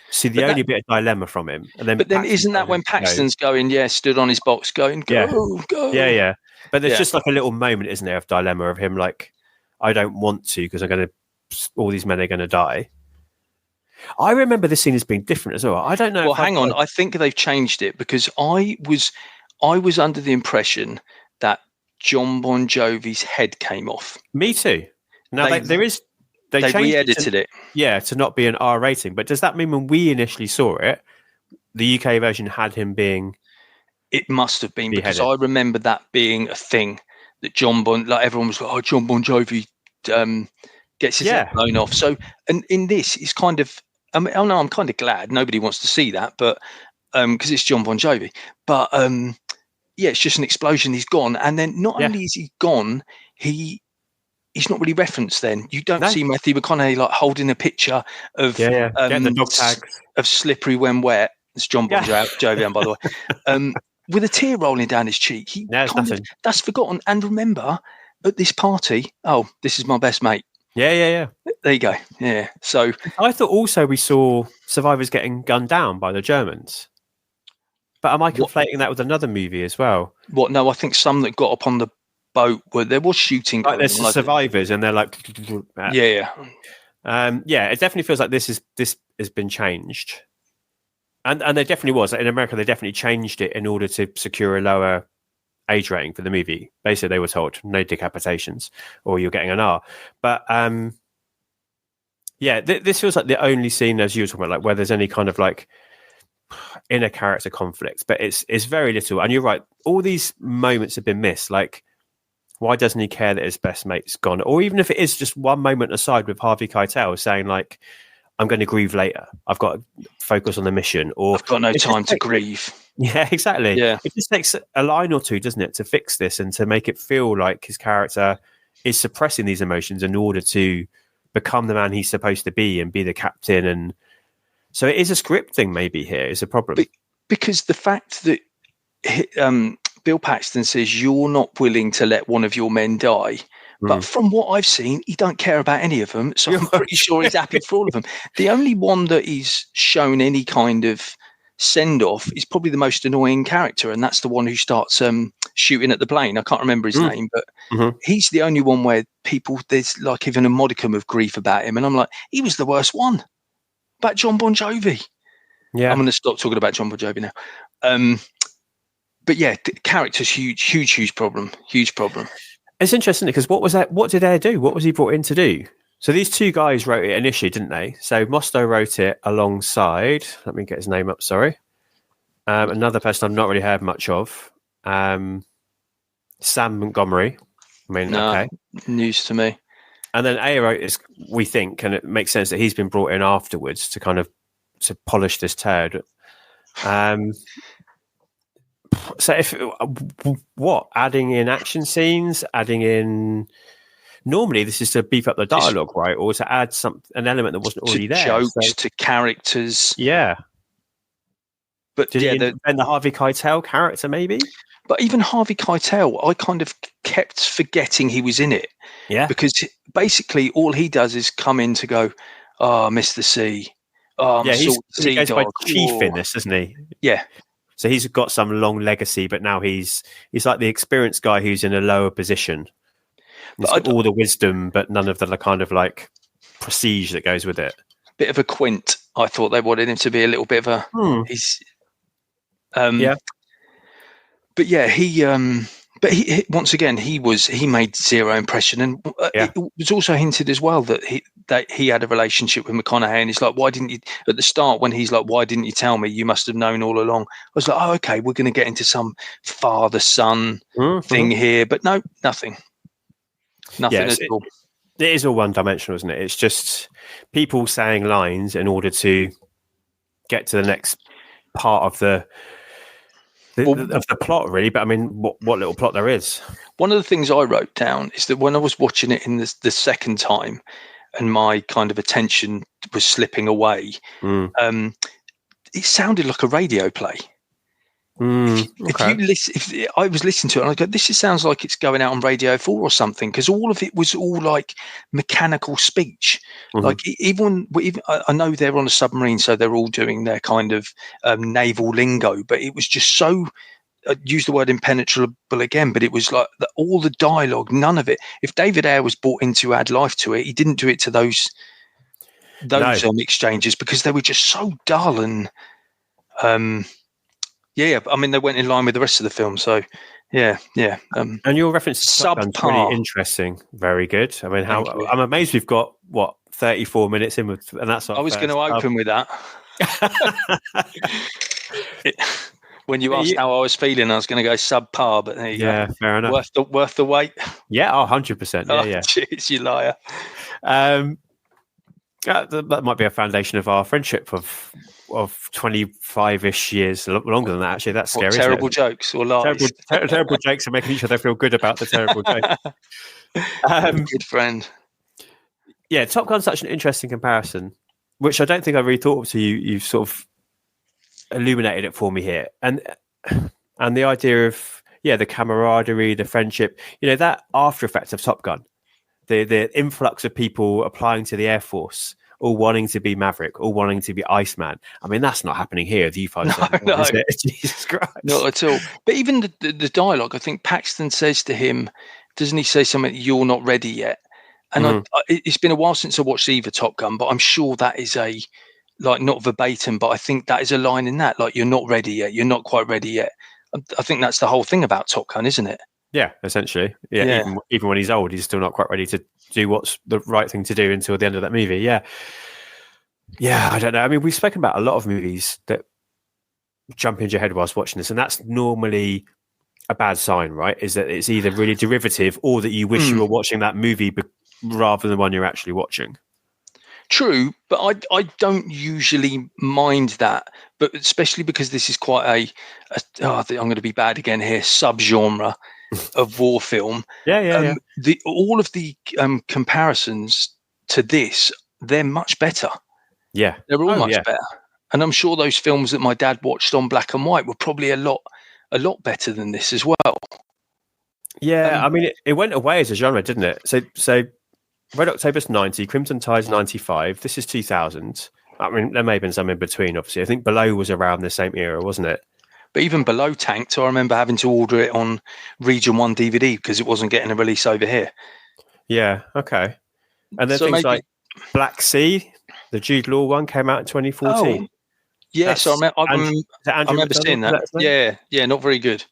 see the only bit of dilemma from him. And then, isn't that when Paxton's going, stood on his box going, go. Yeah. But there's just like a little moment, isn't there, of dilemma of him like, I don't want to because all these men are going to die. I remember this scene as being different as well. I don't know. Well, hang on. I think they've changed it because I was under the impression that John Bon Jovi's head came off. Me too. Now they re-edited it. Yeah, to not be an R rating. But does that mean when we initially saw it, the UK version had him being? It must have been beheaded. Because I remember that being a thing that everyone was like, "Oh, John Bon Jovi gets his head blown off." So, and in this, it's kind of. I'm kind of glad nobody wants to see that, but because it's John Bon Jovi, but. It's just an explosion. He's gone, and then not only is he gone, he's not really referenced. Then you don't see Matthew McConaughey like holding a picture of the dog tags of Slippery When Wet. It's John Bon Jovi, by the way, with a tear rolling down his cheek. That's forgotten. And remember, at this party, this is my best mate. Yeah. There you go. Yeah. So I thought also we saw survivors getting gunned down by the Germans. But am I conflating that with another movie as well? What? No, I think some that got up on the boat where there was shooting. Like there's survivors, and they're like, yeah. It definitely feels like this has been changed, and there definitely was in America. They definitely changed it in order to secure a lower age rating for the movie. Basically, they were told no decapitations, or you're getting an R. But this feels like the only scene, as you were talking about, like where there's any kind of like inner character conflict, but it's very little. And you're right, all these moments have been missed. Like, why doesn't he care that his best mate's gone? Or even if it is just one moment aside with Harvey Keitel saying like, I'm going to grieve later, I've got to focus on the mission, or I've got no time to grieve. Yeah, exactly. Yeah, it just takes a line or two, doesn't it, to fix this and to make it feel like his character is suppressing these emotions in order to become the man he's supposed to be and be the captain. And so it is a script thing maybe here is a problem. Because the fact that Bill Paxton says you're not willing to let one of your men die, but from what I've seen, he don't care about any of them. So I'm pretty sure he's happy for all of them. The only one that he's shown any kind of send-off is probably the most annoying character, and that's the one who starts shooting at the plane. I can't remember his name, but he's the only one where there's like even a modicum of grief about him. And I'm like, he was the worst one. About John Bon Jovi. Yeah, I'm going to stop talking about John Bon Jovi now. But yeah, the character's huge problem. Huge problem. It's interesting because what was that? What did Air do? What was he brought in to do? So these two guys wrote it initially, didn't they? So Mostow wrote it alongside. Let me get his name up. Sorry, another person I've not really heard much of. Sam Montgomery. News to me. And then A wrote is we think, and it makes sense that he's been brought in afterwards to kind of to polish this turd. So if adding in action scenes, adding in normally this is to beef up the dialogue, right, or to add an element that wasn't already there, jokes to characters. Yeah, But did he invent the Harvey Keitel character, maybe? But even Harvey Keitel, I kind of kept forgetting he was in it. Yeah. Because basically all he does is come in to go, "Oh, Mr. C. Oh, I'm he goes by Chief in this, doesn't he? Yeah. So he's got some long legacy, but now he's like the experienced guy who's in a lower position. He's got all the wisdom, but none of the kind of like prestige that goes with it. Bit of a quint. I thought they wanted him to be a little bit of a. He's. Yeah. But yeah, he once again he made zero impression, and it was also hinted as well that he had a relationship with McConaughey, and he's like, why didn't you at the start when he's like, why didn't you tell me? You must have known all along. I was like, oh, okay, we're going to get into some father-son thing here, but no, nothing at all. It is all one-dimensional, isn't it? It's just people saying lines in order to get to the next part of the plot, really. But I mean, what little plot there is. One of the things I wrote down is that when I was watching it in the second time, and my kind of attention was slipping away, it sounded like a radio play. If you listen, if I was listening to it, and I go, "This sounds like it's going out on Radio 4 or something," because all of it was all like mechanical speech. Like even I know they're on a submarine, so they're all doing their kind of naval lingo, but it was just so. Use the word impenetrable again, but it was like all the dialogue, none of it. If David Ayer was brought in to add life to it, he didn't do it to those exchanges because they were just so dull and. Yeah, I mean, they went in line with the rest of the film, so yeah. And your reference to Top Gun's really interesting. Very good. I mean, I'm amazed we've got 34 minutes in, and that's. I was going to open with that. When you asked how I was feeling, I was going to go subpar, but there you go. Fair enough. Worth the wait. Yeah, 100%. Yeah. Jeez, you liar. That might be a foundation of our friendship of 25-ish years, longer than that, actually. That's scary. Terrible jokes or lies. Terrible jokes are making each other feel good about the terrible jokes. Good friend. Yeah, Top Gun's such an interesting comparison, which I don't think I really thought of. So you've sort of illuminated it for me here, and the idea of the camaraderie, the friendship, that after effect of Top Gun, the influx of people applying to the Air Force, all wanting to be Maverick, all wanting to be Iceman. I mean, that's not happening here. The U-571, no. Is it? Jesus Christ. Not at all. But even the dialogue, I think Paxton says to him, doesn't he say something, "You're not ready yet"? And it's been a while since I watched either Top Gun, but I'm sure that is not verbatim, but I think that is a line in that, like, "You're not ready yet. You're not quite ready yet." I think that's the whole thing about Top Gun, isn't it? Yeah, essentially. Yeah. Even when he's old, he's still not quite ready to do what's the right thing to do until the end of that movie. Yeah. I don't know. I mean, we've spoken about a lot of movies that jump into your head whilst watching this, and that's normally a bad sign, right? Is that it's either really derivative or that you wish you were watching that movie rather than the one you're actually watching. True, but I don't usually mind that, but especially because this is quite I'm going to be bad again here, subgenre of war film. Yeah. All of the comparisons to this, they're much better. Yeah, they're all much better, and I'm sure those films that my dad watched on black and white were probably a lot better than this as well. Yeah, I mean, it went away as a genre, didn't it? So Red October's 90, Crimson Tide's 95. This is 2000. I mean, there may have been some in between, obviously. I think Below was around the same era, wasn't it? But even Below tanked, so I remember having to order it on Region 1 DVD because it wasn't getting a release over here. Yeah, okay. And then things like Black Sea, the Jude Law one, came out in 2014. Oh, yes, I remember seeing that. Yeah, not very good.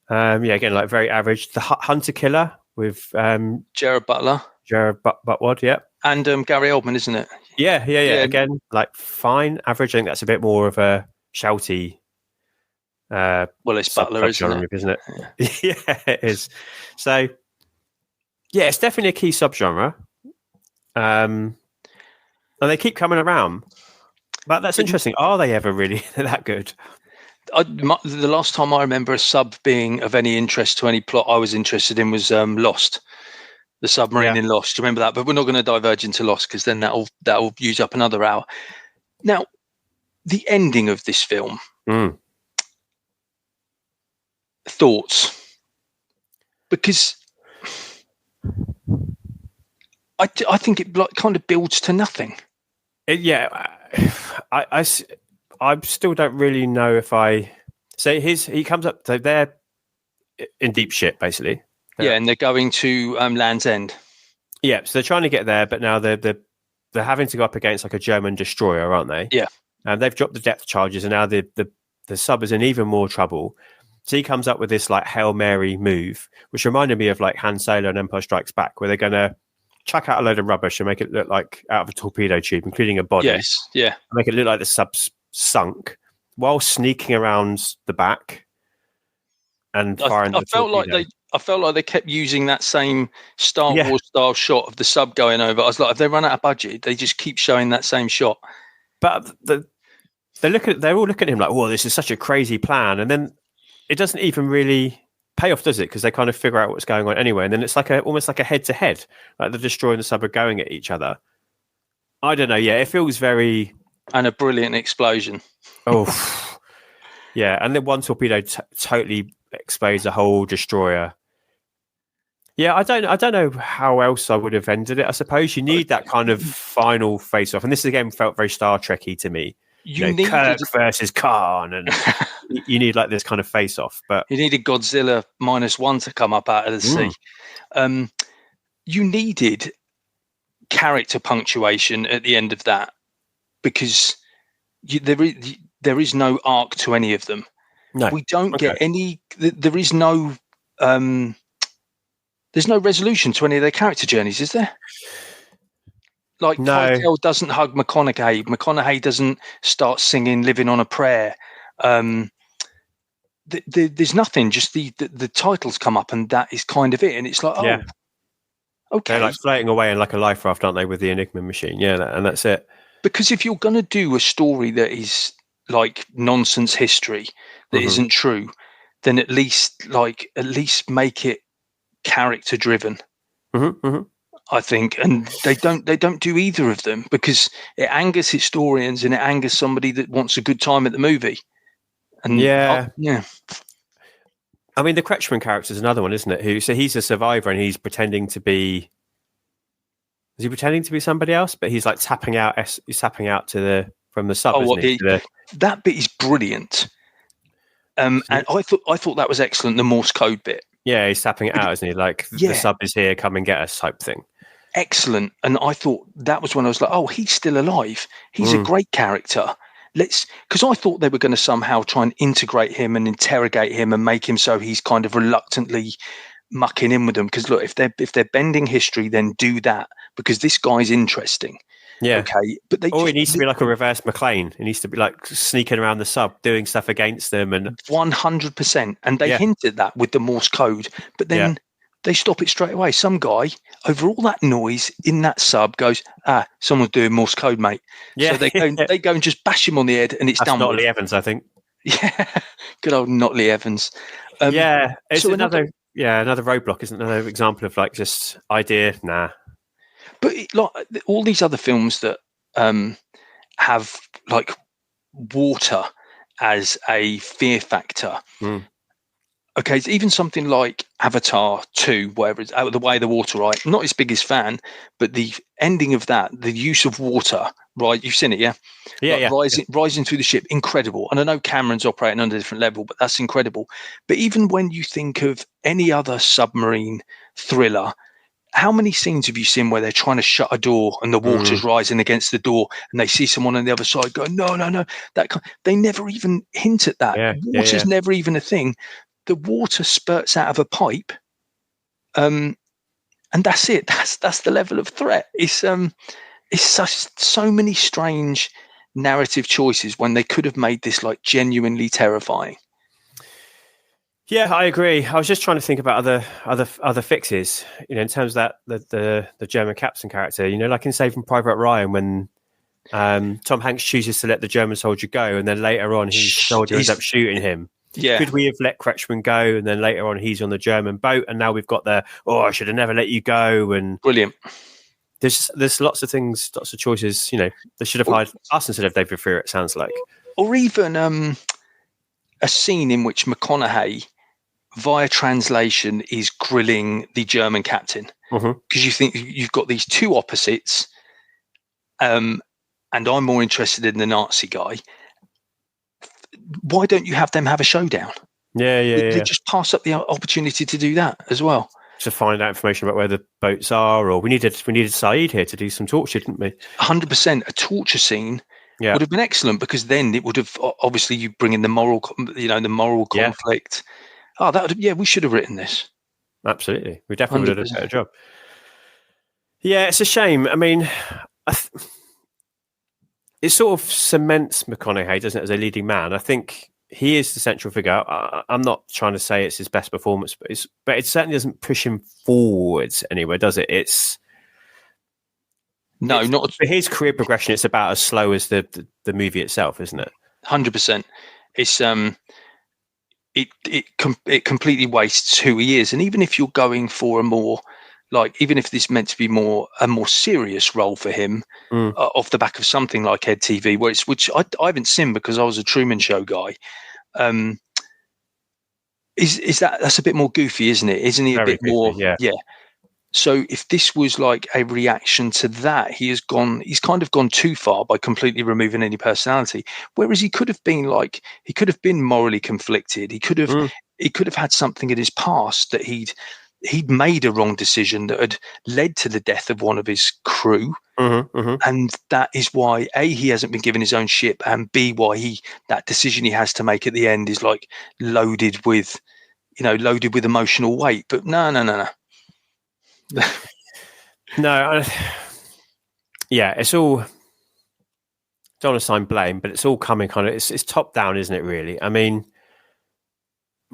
Again, like very average. The Hunter Killer with Gerard Butler. Butwood, yeah. And Gary Oldman, isn't it? Yeah. Again, like fine, average. I think that's a bit more of a shouty. Well, it's Butler, isn't it? Yeah, it is. So, yeah, it's definitely a key subgenre. And they keep coming around. But that's interesting. Are they ever really that good? The last time I remember a sub being of any interest to any plot I was interested in was Lost. The submarine in Lost. Do you remember that? But we're not going to diverge into Lost because then that'll use up another hour. Now, the ending of this film Thoughts? Because I think it kind of builds to nothing. I still don't really know if I... So he comes up, so they're in deep shit, basically. And they're going to Land's End. Yeah, so they're trying to get there, but now they're having to go up against like a German destroyer, aren't they? Yeah. And they've dropped the depth charges, and now the sub is in even more trouble. So he comes up with this like Hail Mary move, which reminded me of like Han Solo and Empire Strikes Back, where they're going to chuck out a load of rubbish and make it look like out of a torpedo tube, including a body. Yes, yeah. Make it look like the sub's sunk while sneaking around the back and firing the torpedo. I felt like they kept using that same Star Wars style shot of the sub going over. I was like, if they run out of budget, they just keep showing that same shot. But they're all looking at him like, "Whoa, this is such a crazy plan," and then it doesn't even really pay off, does it? Because they kind of figure out what's going on anyway, and then it's like almost like a head-to-head, like the destroyer and the sub are going at each other. I don't know. Yeah, it feels very... And a brilliant explosion. Oh, yeah, and then one torpedo totally explodes the whole destroyer. Yeah, I don't know how else I would have ended it. I suppose you need that kind of final face-off, and this again felt very Star Trek-y to me. You know, Kirk versus Khan, and you need like this kind of face-off. But you needed Godzilla -1 to come up out of the sea. You needed character punctuation at the end of that, because there is no arc to any of them. No, we don't get any. There is no. There's no resolution to any of their character journeys, is there? Like, no. Keitel doesn't hug McConaughey. McConaughey doesn't start singing "Living on a Prayer." There's nothing. Just the titles come up, and that is kind of it. And it's like, okay. They're like floating away in like a life raft, aren't they, with the Enigma machine? Yeah, and that's it. Because if you're going to do a story that is like nonsense history that isn't true, then at least make it character driven. I think, and they don't do either of them, because it angers historians and it angers somebody that wants a good time at the movie. And I mean, the Kretschmann character is another one, isn't it? So he's a survivor and he's pretending to be. Is he pretending to be somebody else? But he's like tapping out. He's tapping out from the sub. That bit is brilliant. And I thought that was excellent. The Morse code bit. Yeah, he's tapping it out, isn't he? Like the sub is here, come and get us, type thing. Excellent. And I thought that was when I was like, oh, he's still alive. He's a great character. Because I thought they were going to somehow try and integrate him and interrogate him and make him so he's kind of reluctantly mucking in with them. Because look, if they're bending history, then do that, because this guy's interesting. Yeah. Okay. But he needs to be like a reverse McLean. He needs to be like sneaking around the sub, doing stuff against them, and 100%. And they hint at that with the Morse code, but then they stop it straight away. Some guy over all that noise in that sub goes, someone's doing Morse code, mate. Yeah. So they go and just bash him on the head, and it's done. That's Notley Evans, I think. Yeah. Good old Notley Evans. It's another roadblock, isn't it? Another example of like just idea. Nah. But like all these other films that have like water as a fear factor. Okay, it's even something like Avatar 2, whatever it's Out of the Way of the Water, right? I'm not his biggest fan, but the ending of that, the use of water, right? You've seen it, yeah? Yeah, Rising through the ship, incredible. And I know Cameron's operating under a different level, but that's incredible. But even when you think of any other submarine thriller, how many scenes have you seen where they're trying to shut a door and the water's rising against the door and they see someone on the other side go, no, they never even hint at that. Water's never even a thing. The water spurts out of a pipe, and that's it. That's the level of threat. It's so many strange narrative choices when they could have made this like genuinely terrifying. Yeah, I agree. I was just trying to think about other fixes, in terms of that the German captain character, like in Saving Private Ryan, when Tom Hanks chooses to let the German soldier go, and then later on his soldier ends up shooting him. Yeah. Could we have let Kretschmann go, and then later on he's on the German boat, and now we've got I should have never let you go, and brilliant. There's lots of things, lots of choices. They should have hired us instead of David Freer. It sounds like, or even a scene in which McConaughey, via translation, is grilling the German captain, because you think you've got these two opposites, and I'm more interested in the Nazi guy. Why don't you have them have a showdown? They just pass up the opportunity to do that as well. To find out information about where the boats are, or we needed Saeed here to do some torture, didn't we? 100%. A torture scene would have been excellent, because then it would have, obviously, you bring in the moral, the moral conflict. Oh, that would have, we should have written this. Absolutely, we definitely would have done a better job. Yeah, it's a shame. I mean, it sort of cements McConaughey, doesn't it, as a leading man? I think he is the central figure. I'm not trying to say it's his best performance, but it certainly doesn't push him forwards anywhere, does it? Not for his career progression. It's about as slow as the movie itself, isn't it? 100%. It's it completely wastes who he is. And even if you're going for a more, even if this is meant to be a more serious role for him, off the back of something like Ed TV, which I haven't seen because I was a Truman Show guy. That's a bit more goofy, isn't it? Isn't he a bit more? Yeah. So if this was like a reaction to that, he's kind of gone too far by completely removing any personality. Whereas he could have been morally conflicted. He could have had something in his past that he'd made a wrong decision that had led to the death of one of his crew. And that is why A, he hasn't been given his own ship, and B, why that decision he has to make at the end is loaded with emotional weight. But no. No, it's all, don't want to assign blame, but it's all coming kind of, it's top down, isn't it, really? I mean,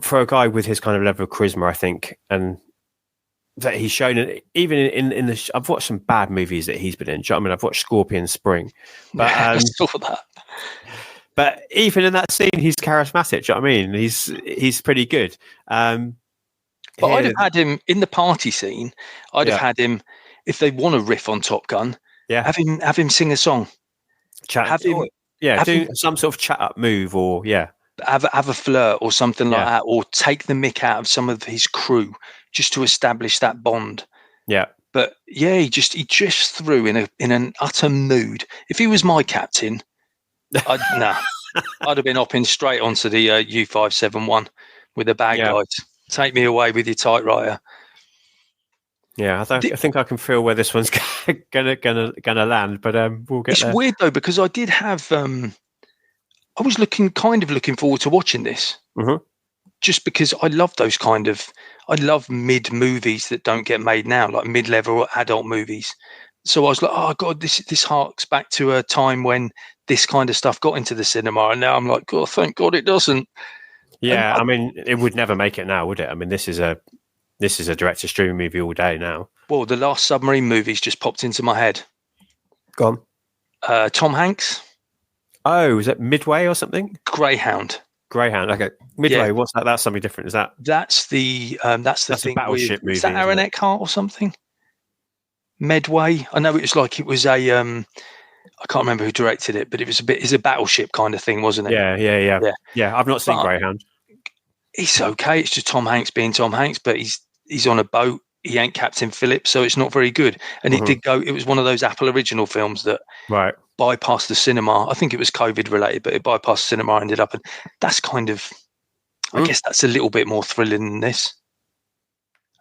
for a guy with his kind of level of charisma, I think, and that he's shown it, even in the, I've watched some bad movies that he's been in. Do you know what I mean? I've watched Scorpion Spring, but I saw that. But even in that scene, he's charismatic. Do you know what I mean? He's pretty good. But I'd have had him in the party scene. I'd have had him, if they want to riff on Top Gun, have him sing a song. Do some sort of chat up move, or have a flirt or something like that, or take the mick out of some of his crew just to establish that bond. Yeah. But he just threw in an utter mood. If he was my captain, I'd have been hopping straight onto the U-571 with the bad guys. Take me away with your typewriter. Yeah, I think I can feel where this one's gonna land, but we'll get there. It's weird though, because I did have I was looking forward to watching this, just because I love I love mid movies that don't get made now, like mid-level adult movies. So I was like, oh God, this harks back to a time when this kind of stuff got into the cinema, and now I'm like, oh, thank God it doesn't. Yeah, I mean, it would never make it now, would it? I mean, this is a director streaming movie all day now. Well, the last submarine movies just popped into my head. Go on. Tom Hanks. Oh, is it Midway or something? Greyhound. Okay, Midway. What's that? That's something different. Is that? That's the thing. A battleship movie. Is that Aaron Eckhart or something? Medway. I know it was a. I can't remember who directed it, but it's a battleship kind of thing, wasn't it? Yeah. I've not seen Greyhound. It's okay. It's just Tom Hanks being Tom Hanks, but he's on a boat. He ain't Captain Phillips, so it's not very good. And it was one of those Apple original films that bypassed the cinema. I think it was COVID related, but it bypassed cinema, ended up, and that's kind of, I guess that's a little bit more thrilling than this.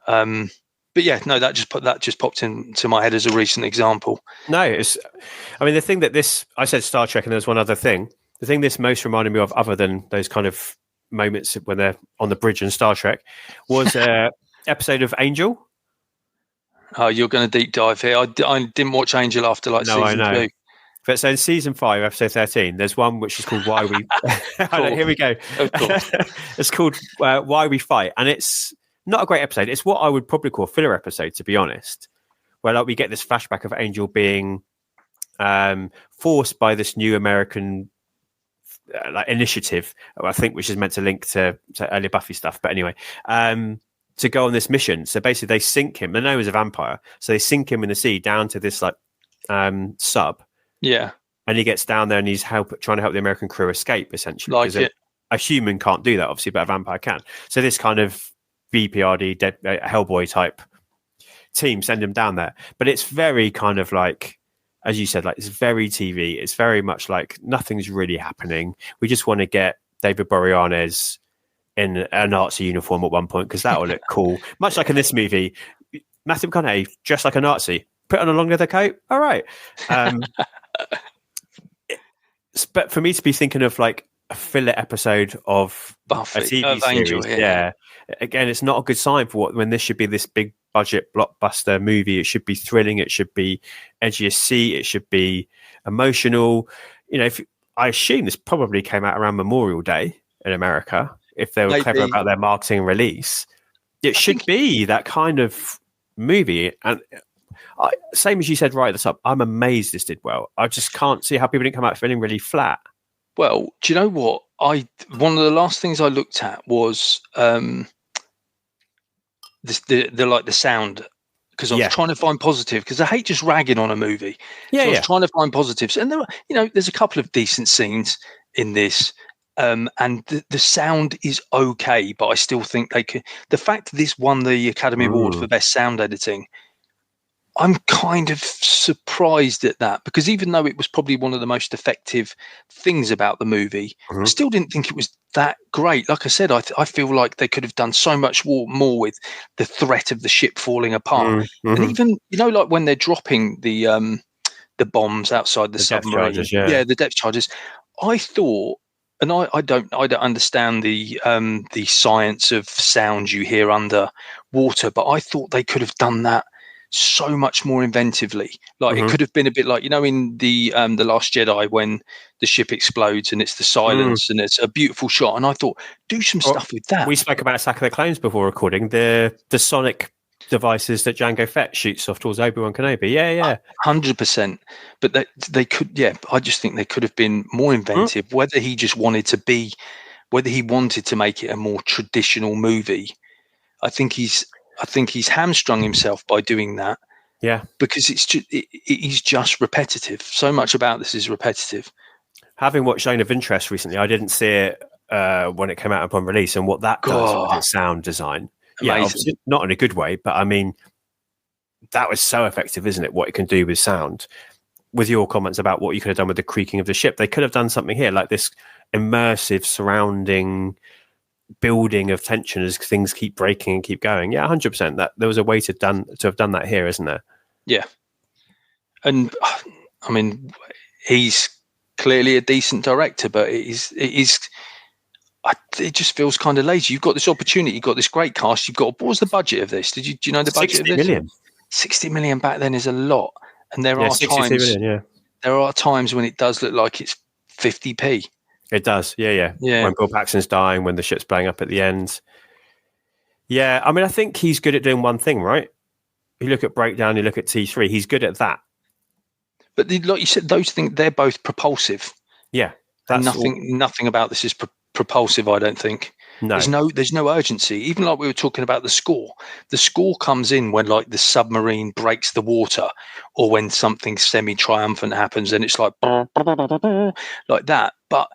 But that just popped into my head as a recent example. No, the thing that I said Star Trek, and there's one other thing. The thing this most reminded me of, other than those kind of moments when they're on the bridge in Star Trek, was an episode of Angel. Oh, you're going to deep dive here. I didn't watch Angel after season 2. But so in season 5, episode 13, there's one which is called Why We. Here we go. Of course. It's called Why We Fight, and it's not a great episode. It's what I would probably call a filler episode, to be honest, where we get this flashback of Angel being forced by this new American initiative, I think, which is meant to link to earlier Buffy stuff. But anyway, to go on this mission. So basically, they sink him. They know he's a vampire, so they sink him in the sea down to this sub. Yeah, and he gets down there and he's trying to help the American crew escape, essentially. Like it. a human can't do that, obviously, but a vampire can. So this kind of BPRD, Hellboy type team send him down there. But it's very kind of like, as you said, like it's very TV. It's very much like nothing's really happening. We just want to get David Boreanaz in a Nazi uniform at one point because that will look cool. Much like in this movie, Matthew McConaughey dressed like a Nazi, put on a long leather coat. All right. But for me to be thinking of like a filler episode of Buffy, a TV series, Angel, again, it's not a good sign for when this should be this big budget blockbuster movie. It should be thrilling. It should be edgy as sea. It should be emotional. You know, I assume this probably came out around Memorial Day in America. If they were clever about their marketing and release, it should be that kind of movie. And same as you said right at the top, I'm amazed this did well. I just can't see how people didn't come out feeling really flat. Well, do you know what? One of the last things I looked at was the sound, because I was trying to find positive, because I hate just ragging on a movie. I was trying to find positives, and there's a couple of decent scenes in this. And the sound is okay, but I still think they could. The fact that this won the Academy Award for Best Sound Editing, I'm kind of surprised at that, because even though it was probably one of the most effective things about the movie, I still didn't think it was that great. Like I said, I feel like they could have done so much more with the threat of the ship falling apart. And even, like when they're dropping the bombs outside the submarine, the depth charges, I thought, and I don't understand the science of sound you hear under water, but I thought they could have done that so much more inventively. Like it could have been a bit like, in the Last Jedi, when the ship explodes and it's the silence and it's a beautiful shot. And I thought, do some stuff with that. We spoke about Attack of the Clones before recording, the sonic devices that Jango Fett shoots off towards Obi-Wan Kenobi. 100%. But they could, I just think they could have been more inventive. Whether he just wanted to make it a more traditional movie, I think he's hamstrung himself by doing that. Yeah, because he's just repetitive. So much about this is repetitive. Having watched Zone of Interest recently, I didn't see it when it came out upon release, and what that does with its sound design. Amazing. Yeah, obviously not in a good way, but I mean, that was so effective, isn't it? What it can do with sound. With your comments about what you could have done with the creaking of the ship, they could have done something here, like this immersive surrounding building of tension as things keep breaking and keep going. 100%. That there was a way to have done that here, isn't there? Yeah, and I mean, he's clearly a decent director, but it just feels kind of lazy. You've got this opportunity, you've got this great cast. What was the budget of this? Do you know the budget of this? 60 million. 60 million back then is a lot, and there are times. Million, there are times when it does look like it's 50p. It does, yeah. When Bill Paxton's dying, when the ship's blowing up at the end. Yeah, I mean, I think he's good at doing one thing, right? You look at Breakdown, you look at T3, he's good at that. But like you said, those things, they're both propulsive. Yeah. Nothing about this is propulsive, I don't think. No. There's no urgency. Even like we were talking about the score. The score comes in when like the submarine breaks the water, or when something semi-triumphant happens, and it's like like that. But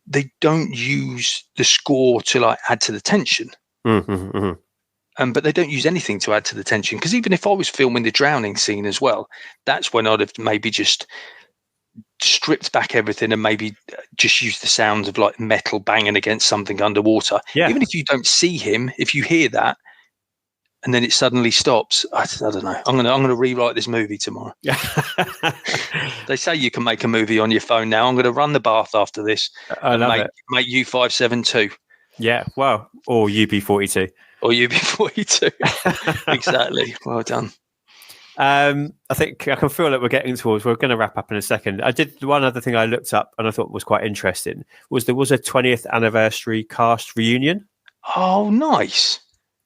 they don't use the score to like add to the tension. But they don't use anything to add to the tension, because even if I was filming the drowning scene as well, that's when I'd have maybe just stripped back everything and maybe just use the sounds of like metal banging against something underwater. Even if you don't see him, if you hear that and then it suddenly stops, I don't know. I'm gonna rewrite this movie tomorrow. They say you can make a movie on your phone now. I'm gonna run the bath after this and make U-572. Yeah, well, or UB42. Or UB42. Exactly. Well done. I think I can feel that we're getting towards. We're going to wrap up in a second. I did one other thing I looked up and I thought was quite interesting was there was a 20th anniversary cast reunion. Oh, nice.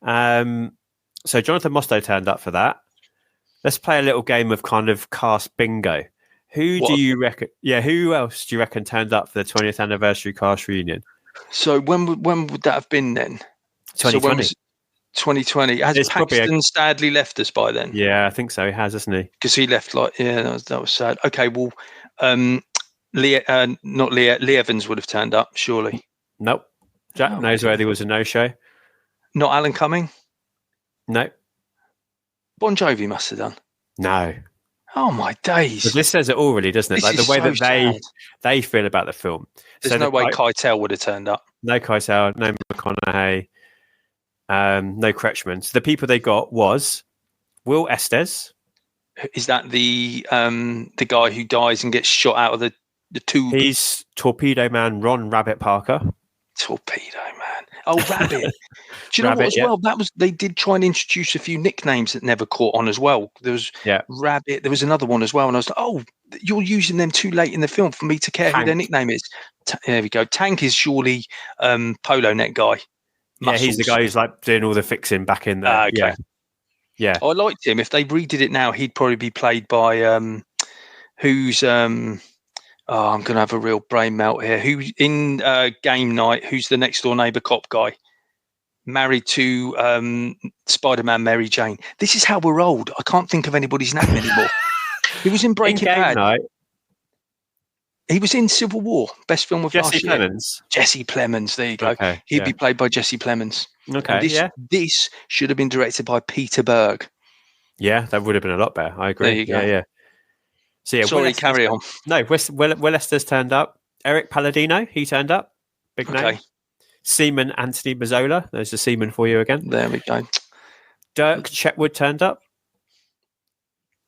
So Jonathan Mostow turned up for that. Let's play a little game of kind of cast bingo. Do you reckon? Yeah, who else do you reckon turned up for the 20th anniversary cast reunion? So when would that have been then? 2020. So 2020. Has Paxton sadly left us by then? Yeah, I think so. He has, hasn't he? Because he left that was sad. Okay, well, Lee Evans would have turned up, surely. Nope. Jack knows where there was a no-show. Not Alan Cumming? No. Bon Jovi must have done. No. Oh, my days. But this says it all, really, doesn't it? This like the is way so that they feel about the film. There's no way Keitel would have turned up. No Keitel, no McConaughey, no Kretschmann. So the people they got was Will Estes. Is that the guy who dies and gets shot out of the tube? He's Torpedo Man Ron Rabbit Parker. Torpedo Man. Oh, Rabbit. Do you know what as well? That was, they did try and introduce a few nicknames that never caught on as well. There was Rabbit. There was another one as well. And I was like, oh, you're using them too late in the film for me to care who their nickname is. There we go. Tank is surely Polo Neck guy. Muscles. Yeah, he's the guy who's like doing all the fixing back in there. Okay. Yeah. I liked him. If they redid it now, he'd probably be played by I'm going to have a real brain melt here. Who in Game Night, who's the next door neighbor cop guy? Married to Spider-Man Mary Jane. This is how we're old. I can't think of anybody's name anymore. He was in Breaking Bad. Night. He was in Civil War, best film of Jesse last year. Plemons. Jesse Plemons, there you go. Okay, He'd be played by Jesse Plemons. Okay, this should have been directed by Peter Berg. Yeah, that would have been a lot better. I agree. There you go. Yeah. So sorry, carry on. No, Will Estes turned up. Eric Palladino, he turned up. Big name. Seaman Anthony Mazzola. There's the Seaman for you again. There we go. Dirk Chetwood turned up.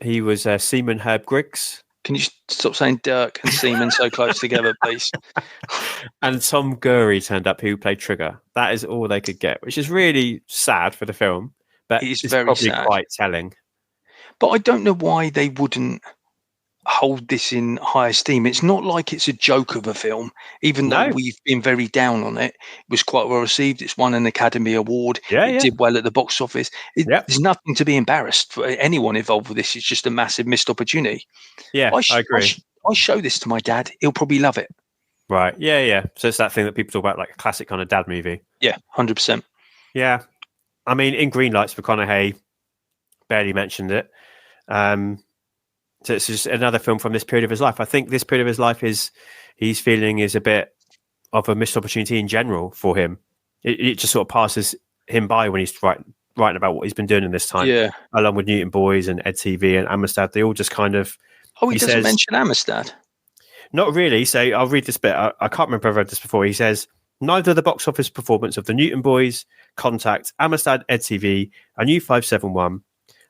He was Seaman Herb Griggs. Can you stop saying Dirk and Seaman so close together, please? And Tom Gurry turned up, who played Trigger. That is all they could get, which is really sad for the film, but it's very probably sad. Quite telling. But I don't know why they wouldn't hold this in high esteem. It's not like it's a joke of a film, even though we've been very down on it. It was quite well received. It's won an Academy Award. It did well at the box office. There's nothing to be embarrassed for anyone involved with this. It's just a massive missed opportunity. Yeah, I agree. I show this to my dad. He'll probably love it. Right. Yeah. So it's that thing that people talk about, like a classic kind of dad movie. Yeah, 100%. Yeah. I mean, in Green Lights, McConaughey barely mentioned it. So it's just another film from this period of his life. I think this period of his life he's feeling is a bit of a missed opportunity in general for him. It just sort of passes him by when he's writing about what he's been doing in this time. Yeah. Along with Newton Boys and Ed TV and Amistad, they all just kind of... Oh, he doesn't mention Amistad? Not really. So I'll read this bit. I can't remember if I've read this before. He says, neither the box office performance of the Newton Boys, Contact, Amistad, Ed TV and U-571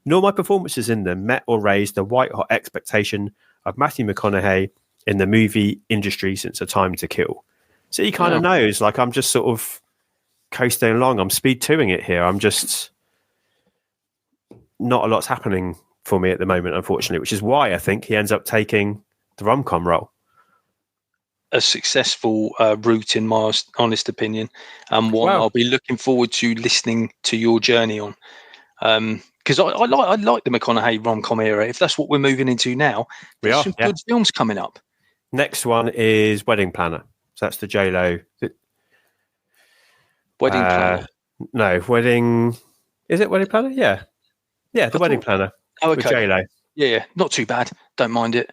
nor my performances in them met or raised the white-hot expectation of Matthew McConaughey in the movie industry since A Time to Kill. So he kind of knows, like, I'm just sort of coasting along. I'm speed 2ing it here. I'm just... Not a lot's happening for me at the moment, unfortunately, which is why I think he ends up taking the rom-com role. A successful route, in my honest opinion, and one I'll be looking forward to listening to your journey on. Because I like the McConaughey rom-com era. If that's what we're moving into now, there's some good films coming up. Next one is Wedding Planner. So that's the J-Lo. Wedding Planner? No, Wedding... Is it Wedding Planner? Yeah. Yeah, the Wedding Planner. Oh, okay. With J-Lo. Yeah, not too bad. Don't mind it.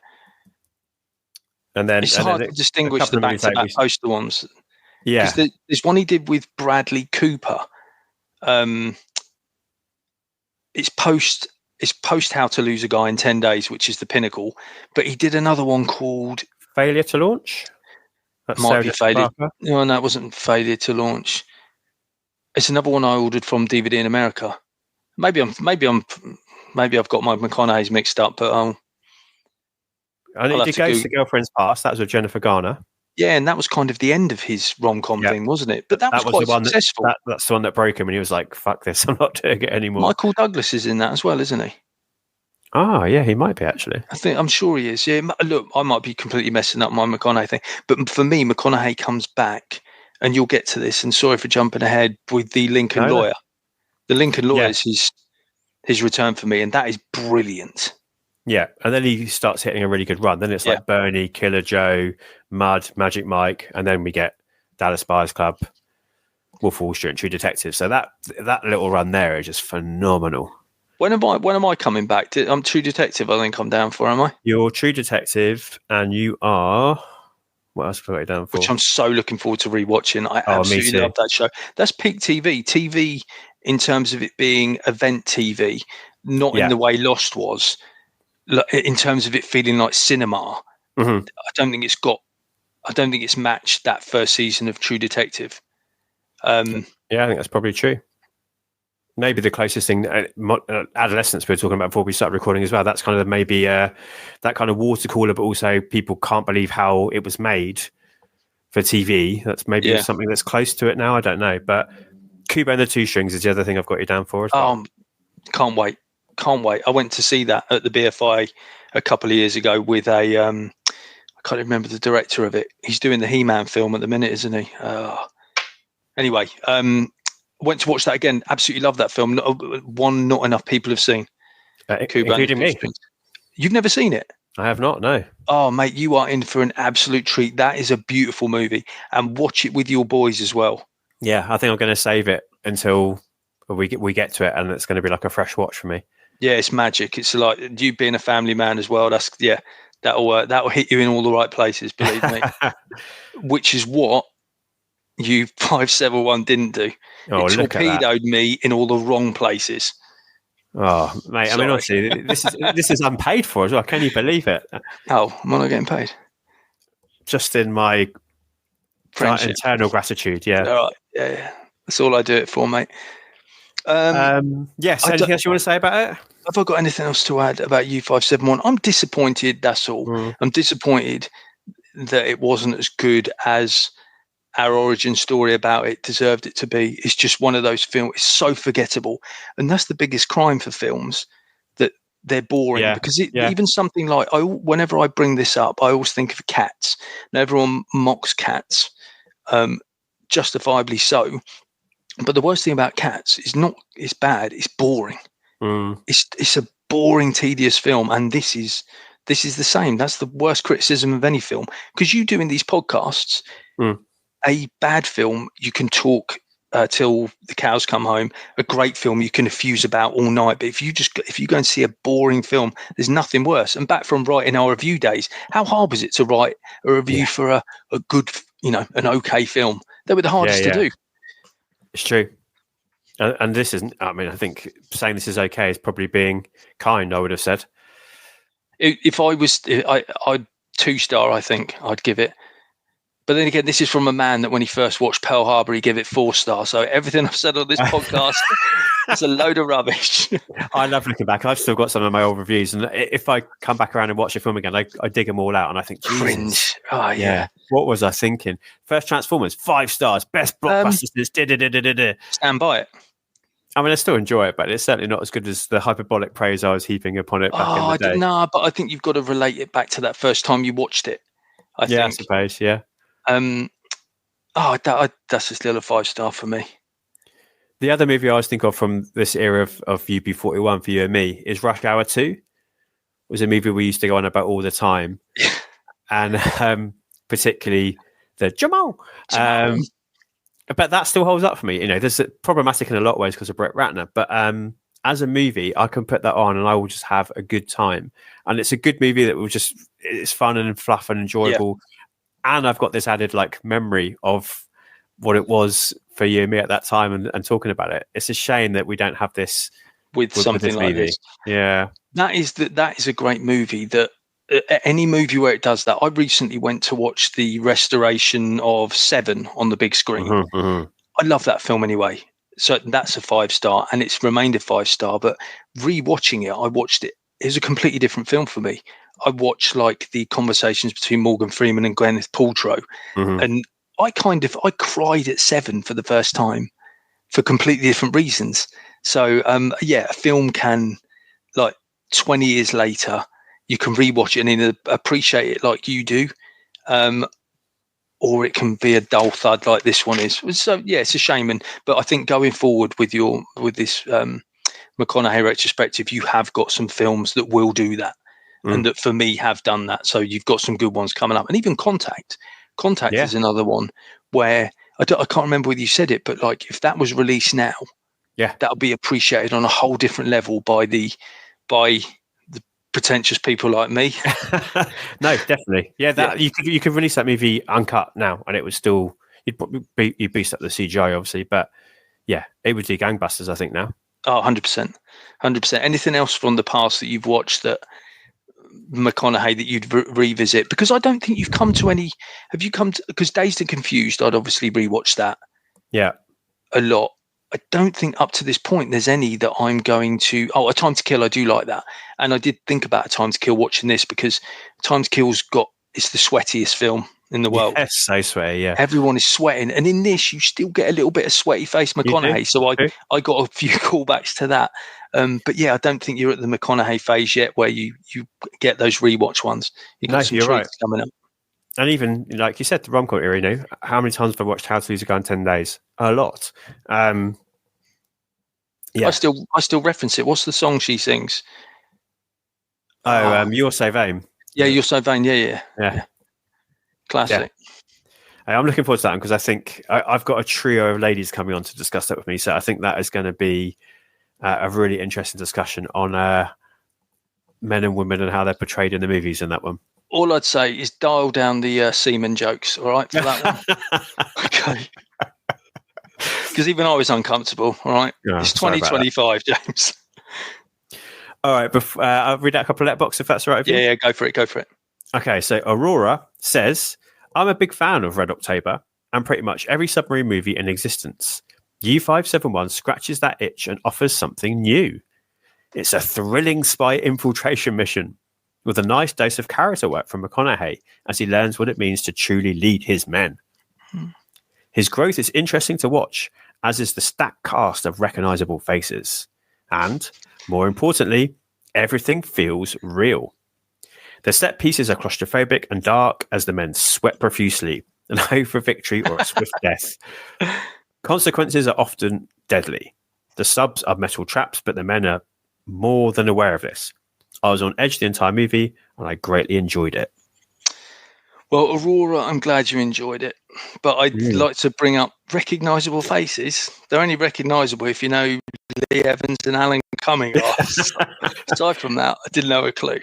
And then it's hard to distinguish the back-to-back poster ones. Yeah. There's one he did with Bradley Cooper. It's post How to Lose a Guy in 10 Days, which is the pinnacle. But he did another one called Failure to Launch. That might be Failure. No, it wasn't Failure to Launch. It's another one I ordered from DVD in America. Maybe I've got my McConaughey's mixed up, but I think it goes to Girlfriend's Past. That was with Jennifer Garner. Yeah, and that was kind of the end of his rom-com thing, wasn't it? But that was quite successful. That's the one that broke him, and he was like, "Fuck this, I'm not doing it anymore." Michael Douglas is in that as well, isn't he? Oh, yeah, he might be actually. I'm sure he is. Yeah, look, I might be completely messing up my McConaughey thing, but for me, McConaughey comes back, and you'll get to this. And sorry for jumping ahead with the Lincoln Lawyer. The Lincoln Lawyer is his return for me, and that is brilliant. Yeah, and then he starts hitting a really good run. Then it's like Bernie, Killer Joe, Mud, Magic Mike, and then we get Dallas Buyers Club, Wolf of Wall Street, and True Detective. So that little run there is just phenomenal. When am I coming back? I'm True Detective. I think I'm down for. Am I? You're True Detective, and you are. What else have I got you down for? Which I'm so looking forward to rewatching. I absolutely love that show. That's peak TV. TV in terms of it being event TV, not in the way Lost was. In terms of it feeling like cinema, I don't think it's matched that first season of True Detective. Yeah, I think that's probably true. Maybe the closest thing, adolescence we were talking about before we started recording as well. That's kind of maybe that kind of water cooler, but also people can't believe how it was made for TV. That's maybe something that's close to it now. I don't know. But Kubo and the Two Strings is the other thing I've got you down for as well. Can't wait. I went to see that at the BFI a couple of years ago with a, I can't remember the director of it. He's doing the He-Man film at the minute, isn't he? Anyway, went to watch that again. Absolutely love that film. Not enough people have seen. Including me. You've never seen it? I have not, no. Oh, mate, you are in for an absolute treat. That is a beautiful movie. And watch it with your boys as well. Yeah, I think I'm going to save it until we get to it, and it's going to be like a fresh watch for me. Yeah, it's magic. It's like you being a family man as well. That'll hit you in all the right places, believe me. Which is what U-571 didn't do. It torpedoed me in all the wrong places. Oh, mate! Sorry. I mean, honestly, this is unpaid for as well. Can you believe it? Oh, am I not getting paid? Just in my internal gratitude. Yeah. All right. Yeah. That's all I do it for, mate. Yes. Anything else you want to say about it? Have I got anything else to add about U-571? I'm disappointed. That's all. I'm disappointed that it wasn't as good as our origin story about it deserved it to be. It's just one of those films. It's so forgettable, and that's the biggest crime for films, that they're boring. Because even something like, whenever I bring this up, I always think of Cats. And everyone mocks Cats, justifiably so. But the worst thing about Cats is not it's bad. It's boring. It's a boring, tedious film, and this is the same. That's the worst criticism of any film, because you doing these podcasts. A bad film you can talk till the cows come home. A great film you can effuse about all night. But if you go and see a boring film, there's nothing worse. And back from writing our review days, how hard was it to write a review for a good, an okay film? They were the hardest to do. It's true. And this isn't. I mean, I think saying this is okay is probably being kind. I would have said. If I was, I'd 2-star. I think I'd give it. But then again, this is from a man that when he first watched Pearl Harbor, he gave it 4 stars. So everything I've said on this podcast is a load of rubbish. I love looking back. I've still got some of my old reviews. And if I come back around and watch a film again, I dig them all out. And I think, cringe. Oh, yeah. What was I thinking? First Transformers, 5 stars. Best blockbuster since Stand by it. I mean, I still enjoy it, but it's certainly not as good as the hyperbolic praise I was heaping upon it back in the day. No, but I think you've got to relate it back to that first time you watched it. I think. I suppose, yeah. That's still a 5-star for me. The other movie I always think of from this era of UB41 for you and me is Rush Hour 2. It was a movie we used to go on about all the time. And particularly the Jamal. But that still holds up for me. There's problematic in a lot of ways because of Brett Ratner. But as a movie, I can put that on and I will just have a good time. And it's a good movie that it's fun and fluff and enjoyable. Yeah. And I've got this added memory of what it was for you and me at that time and talking about it. It's a shame that we don't have this with something this like this. Yeah. That is a great movie that any movie where it does that. I recently went to watch the restoration of Seven on the big screen. I love that film anyway. So that's a 5-star and it's remained a 5-star, but rewatching it, I watched it. It was a completely different film for me. I watched the conversations between Morgan Freeman and Gwyneth Paltrow. And I cried at Seven for the first time for completely different reasons. So a film can 20 years later, you can rewatch it and appreciate it like you do. Or it can be a dull thud like this one is. So it's a shame. But I think going forward with this McConaughey retrospective, you have got some films that will do that. And that for me have done that. So you've got some good ones coming up. And even Contact is another one where I can't remember whether you said it, but if that was released now, that'll be appreciated on a whole different level by the pretentious people like me. No, definitely. Yeah, you could release that movie uncut now, and it would still you'd beast up the CGI, obviously, but yeah, it would do gangbusters, I think, now. Oh, 100%. 100%. Anything else from the past that you've watched that McConaughey that you'd revisit? Because I don't think you've come to any. Have you come to? Because Dazed and Confused, I'd obviously rewatched that. Yeah, a lot. I don't think up to this point there's any that I'm going to. Oh, A Time to Kill, I do like that, and I did think about A Time to Kill watching this because Time to Kill's it's the sweatiest film in the world. Yes, so sweaty. Yeah, everyone is sweating, and in this you still get a little bit of sweaty face McConaughey. So I got a few callbacks to that. But yeah, I don't think you're at the McConaughey phase yet where you get those rewatch ones. You've got some treats coming up. And even like you said, the rom-com era. How many times have I watched How to Lose a Guy in 10 Days? A lot. Yeah, I still reference it. What's the song she sings? You're So Vain. Yeah, You're So Vain. Yeah. Classic. Yeah. I'm looking forward to that one because I think I've got a trio of ladies coming on to discuss that with me. So I think that is going to be a really interesting discussion on men and women and how they're portrayed in the movies in that one. All I'd say is dial down the semen jokes, all right, for that one. Okay. Because even I was uncomfortable, all right? Yeah, it's 2025, James. All right, I'll read out a couple of letterboxes if that's all right with you. Yeah, go for it. Okay, so Aurora says, I'm a big fan of Red October and pretty much every submarine movie in existence. U-571 scratches that itch and offers something new. It's a thrilling spy infiltration mission with a nice dose of character work from McConaughey as he learns what it means to truly lead his men. His growth is interesting to watch, as is the stacked cast of recognizable faces. And, more importantly, everything feels real. The set pieces are claustrophobic and dark as the men sweat profusely and hope for victory or a swift death. Consequences are often deadly. The subs are metal traps, but the men are more than aware of this. I was on edge the entire movie, and I greatly enjoyed it. Well, Aurora, I'm glad you enjoyed it. But I'd like to bring up recognisable faces. They're only recognisable if you know Lee Evans and Alan Cumming are. Aside from that, I didn't know a clue.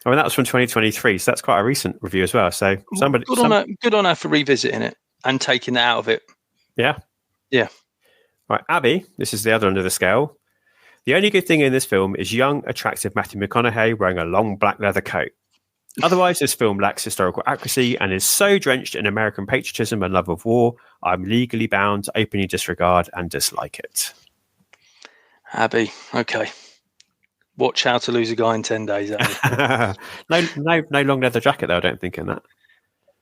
I mean, that was from 2023, so that's quite a recent review as well. So good on her for revisiting it and taking it out of it. Yeah. Yeah. Right, Abby, this is the other end of the scale. The only good thing in this film is young, attractive Matthew McConaughey wearing a long black leather coat. Otherwise, this film lacks historical accuracy and is so drenched in American patriotism and love of war, I'm legally bound to openly disregard and dislike it. Abby, okay. Watch How to Lose a Guy in 10 Days, Abby. No long leather jacket, though, I don't think, in that.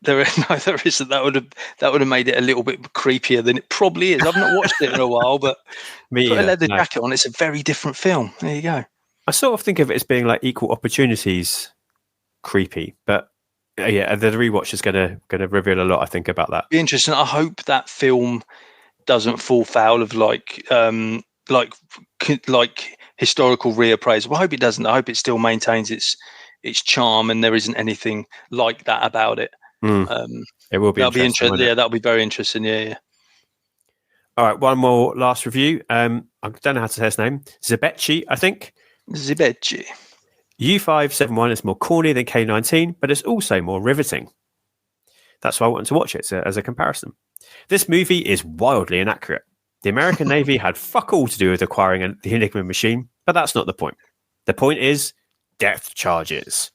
There isn't. That would have made it a little bit creepier than it probably is. I've not watched it in a while, but put a leather jacket on. It's a very different film. There you go. I sort of think of it as being like Equal Opportunities creepy, but yeah, the rewatch is going to reveal a lot. I think about that. Be interesting. I hope that film doesn't fall foul of like historical reappraisal. I hope it doesn't. I hope it still maintains its charm, and there isn't anything like that about it. It will be. That'll be interesting. Yeah, that'll be very interesting. Yeah. All right, one more last review. I don't know how to say his name. Zibechi, I think. Zibechi. U-571 is more corny than K-19, but it's also more riveting. That's why I wanted to watch it as a comparison. This movie is wildly inaccurate. The American Navy had fuck all to do with acquiring the Enigma machine, but that's not the point. The point is depth charges.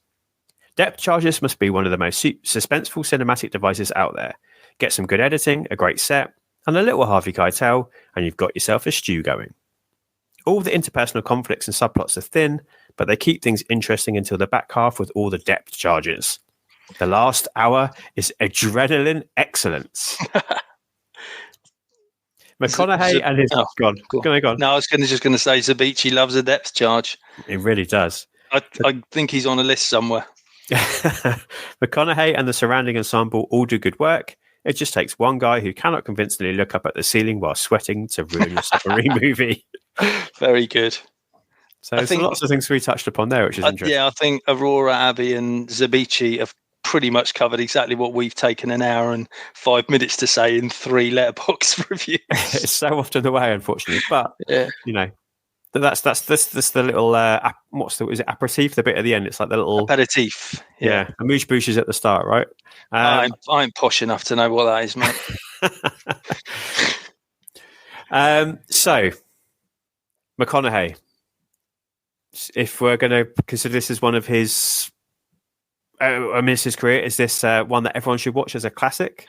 Depth charges must be one of the most suspenseful cinematic devices out there. Get some good editing, a great set, and a little Harvey Keitel, and you've got yourself a stew going. All the interpersonal conflicts and subplots are thin, but they keep things interesting until the back half with all the depth charges. The last hour is adrenaline excellence. McConaughey and his... Go on. No, I was just going to say Zibechi loves a depth charge. He really does. I think he's on a list somewhere. McConaughey and the surrounding ensemble all do good work. It just takes one guy who cannot convincingly look up at the ceiling while sweating to ruin your submarine movie. Very good. So there's lots of things we touched upon there, which is interesting. Yeah, I think Aurora, Abby and Zibechi have pretty much covered exactly what we've taken an hour and 5 minutes to say in 3 letterbox reviews. It's so often the way, unfortunately. But, That's the little is it aperitif? The bit at the end. It's like the little aperitif. Yeah, amuse bouche is at the start, right? I'm posh enough to know what that is, mate. So McConaughey, if we're going to consider this as one of his, his career, is this one that everyone should watch as a classic?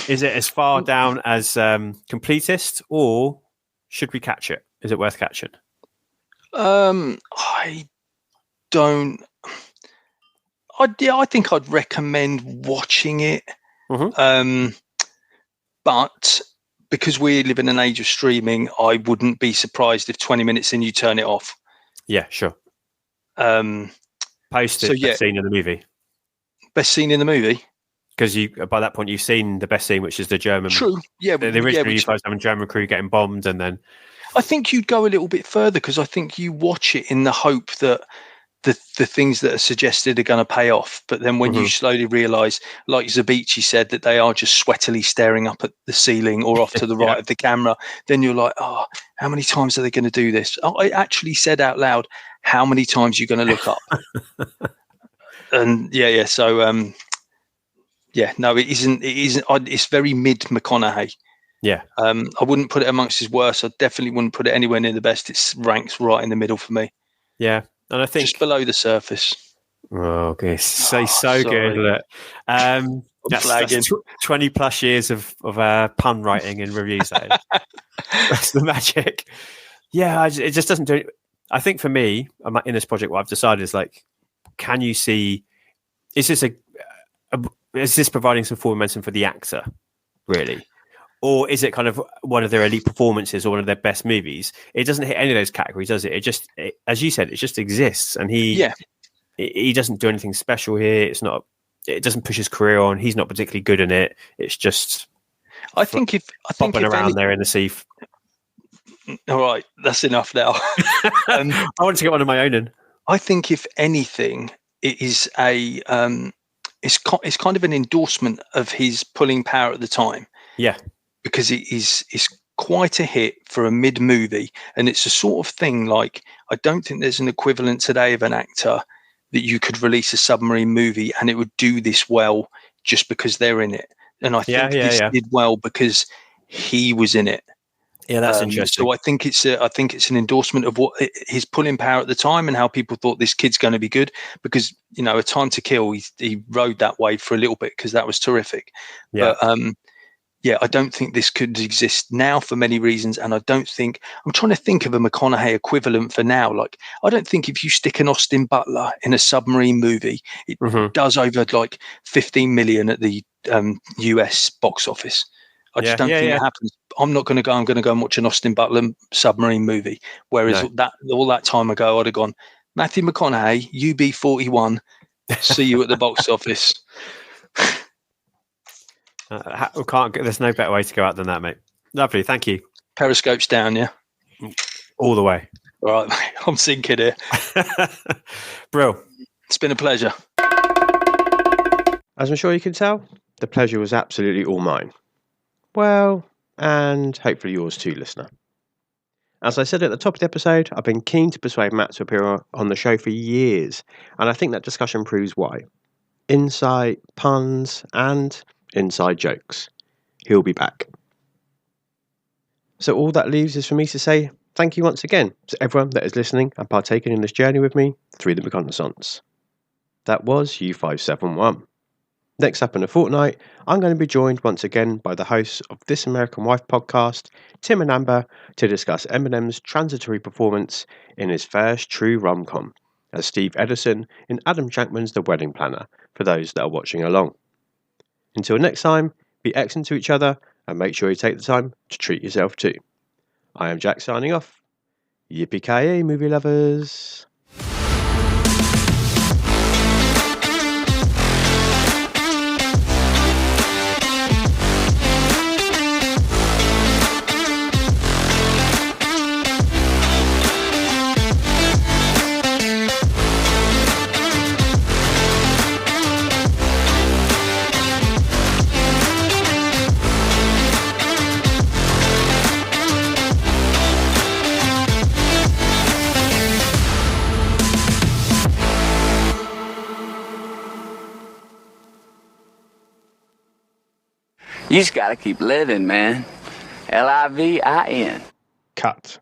Is it as far down as completist, or should we catch it? Is it worth catching? I don't. I think I'd recommend watching it. Mm-hmm. But because we live in an age of streaming, I wouldn't be surprised if 20 minutes in you turn it off. Yeah, sure. Post it, best scene in the movie. Best scene in the movie? Because by that point you've seen the best scene, which is the German. True. Yeah. The original U-571 German crew getting bombed, and then. I think you'd go a little bit further, because I think you watch it in the hope that the things that are suggested are going to pay off. But then when you slowly realise, like Zabici said, that they are just sweatily staring up at the ceiling or off to the right of the camera, then you're like, oh, how many times are they going to do this? I actually said out loud, how many times are you going to look up? And yeah. So, no, it isn't. It's very mid McConaughey. Yeah. I wouldn't put it amongst his worst. I definitely wouldn't put it anywhere near the best. It ranks right in the middle for me. Yeah. And I think just below the surface. Oh, okay. So good, isn't it? That's 20 plus years of pun writing and reviews. That's the magic. Yeah, it just doesn't do it. I think for me, in this project, what I've decided is like, can you see? Is this providing some forward momentum for the actor, really? Or is it kind of one of their elite performances or one of their best movies? It doesn't hit any of those categories, does it? As you said, it just exists, and he doesn't do anything special here. It doesn't push his career on. He's not particularly good in it. It's just bopping around there in the sea. All right, that's enough now. I want to get one of my own in. I think if anything, it is it's kind of an endorsement of his pulling power at the time. Yeah. Because it's quite a hit for a mid movie, and it's a sort of thing like, I don't think there's an equivalent today of an actor that you could release a submarine movie and it would do this well just because they're in it. And I think this did well because he was in it. Yeah, that's interesting. So I think it's an endorsement of what his pulling power at the time and how people thought this kid's going to be good, because A Time to Kill, he rode that wave for a little bit because that was terrific. Yeah. But, I don't think this could exist now for many reasons. And I'm trying to think of a McConaughey equivalent for now. Like, I don't think if you stick an Austin Butler in a submarine movie, it does over like 15 million at the US box office. I just don't think it happens. I'm going to go and watch an Austin Butler submarine movie. Whereas all that time ago, I'd have gone, Matthew McConaughey, UB41, see you at the box office. There's no better way to go out than that, mate. Lovely, thank you. Periscope's down, yeah? All the way. All right, mate. I'm sinking here. Bro. It's been a pleasure. As I'm sure you can tell, the pleasure was absolutely all mine. Well, and hopefully yours too, listener. As I said at the top of the episode, I've been keen to persuade Matt to appear on the show for years, and I think that discussion proves why. Insight, puns, and inside jokes. He'll be back. So all that leaves is for me to say thank you once again to everyone that is listening and partaking in this journey with me through the reconnaissance. That was U-571. Next up in a fortnight, I'm going to be joined once again by the hosts of This American Wife podcast, Tim and Amber, to discuss Eminem's transitory performance in his first true rom-com as Steve Edison in Adam Shankman's The Wedding Planner, for those that are watching along. Until next time, be excellent to each other and make sure you take the time to treat yourself too. I am Jack signing off. Yippee-ki-yay, movie lovers! You just gotta keep living, man. Livin. Cut.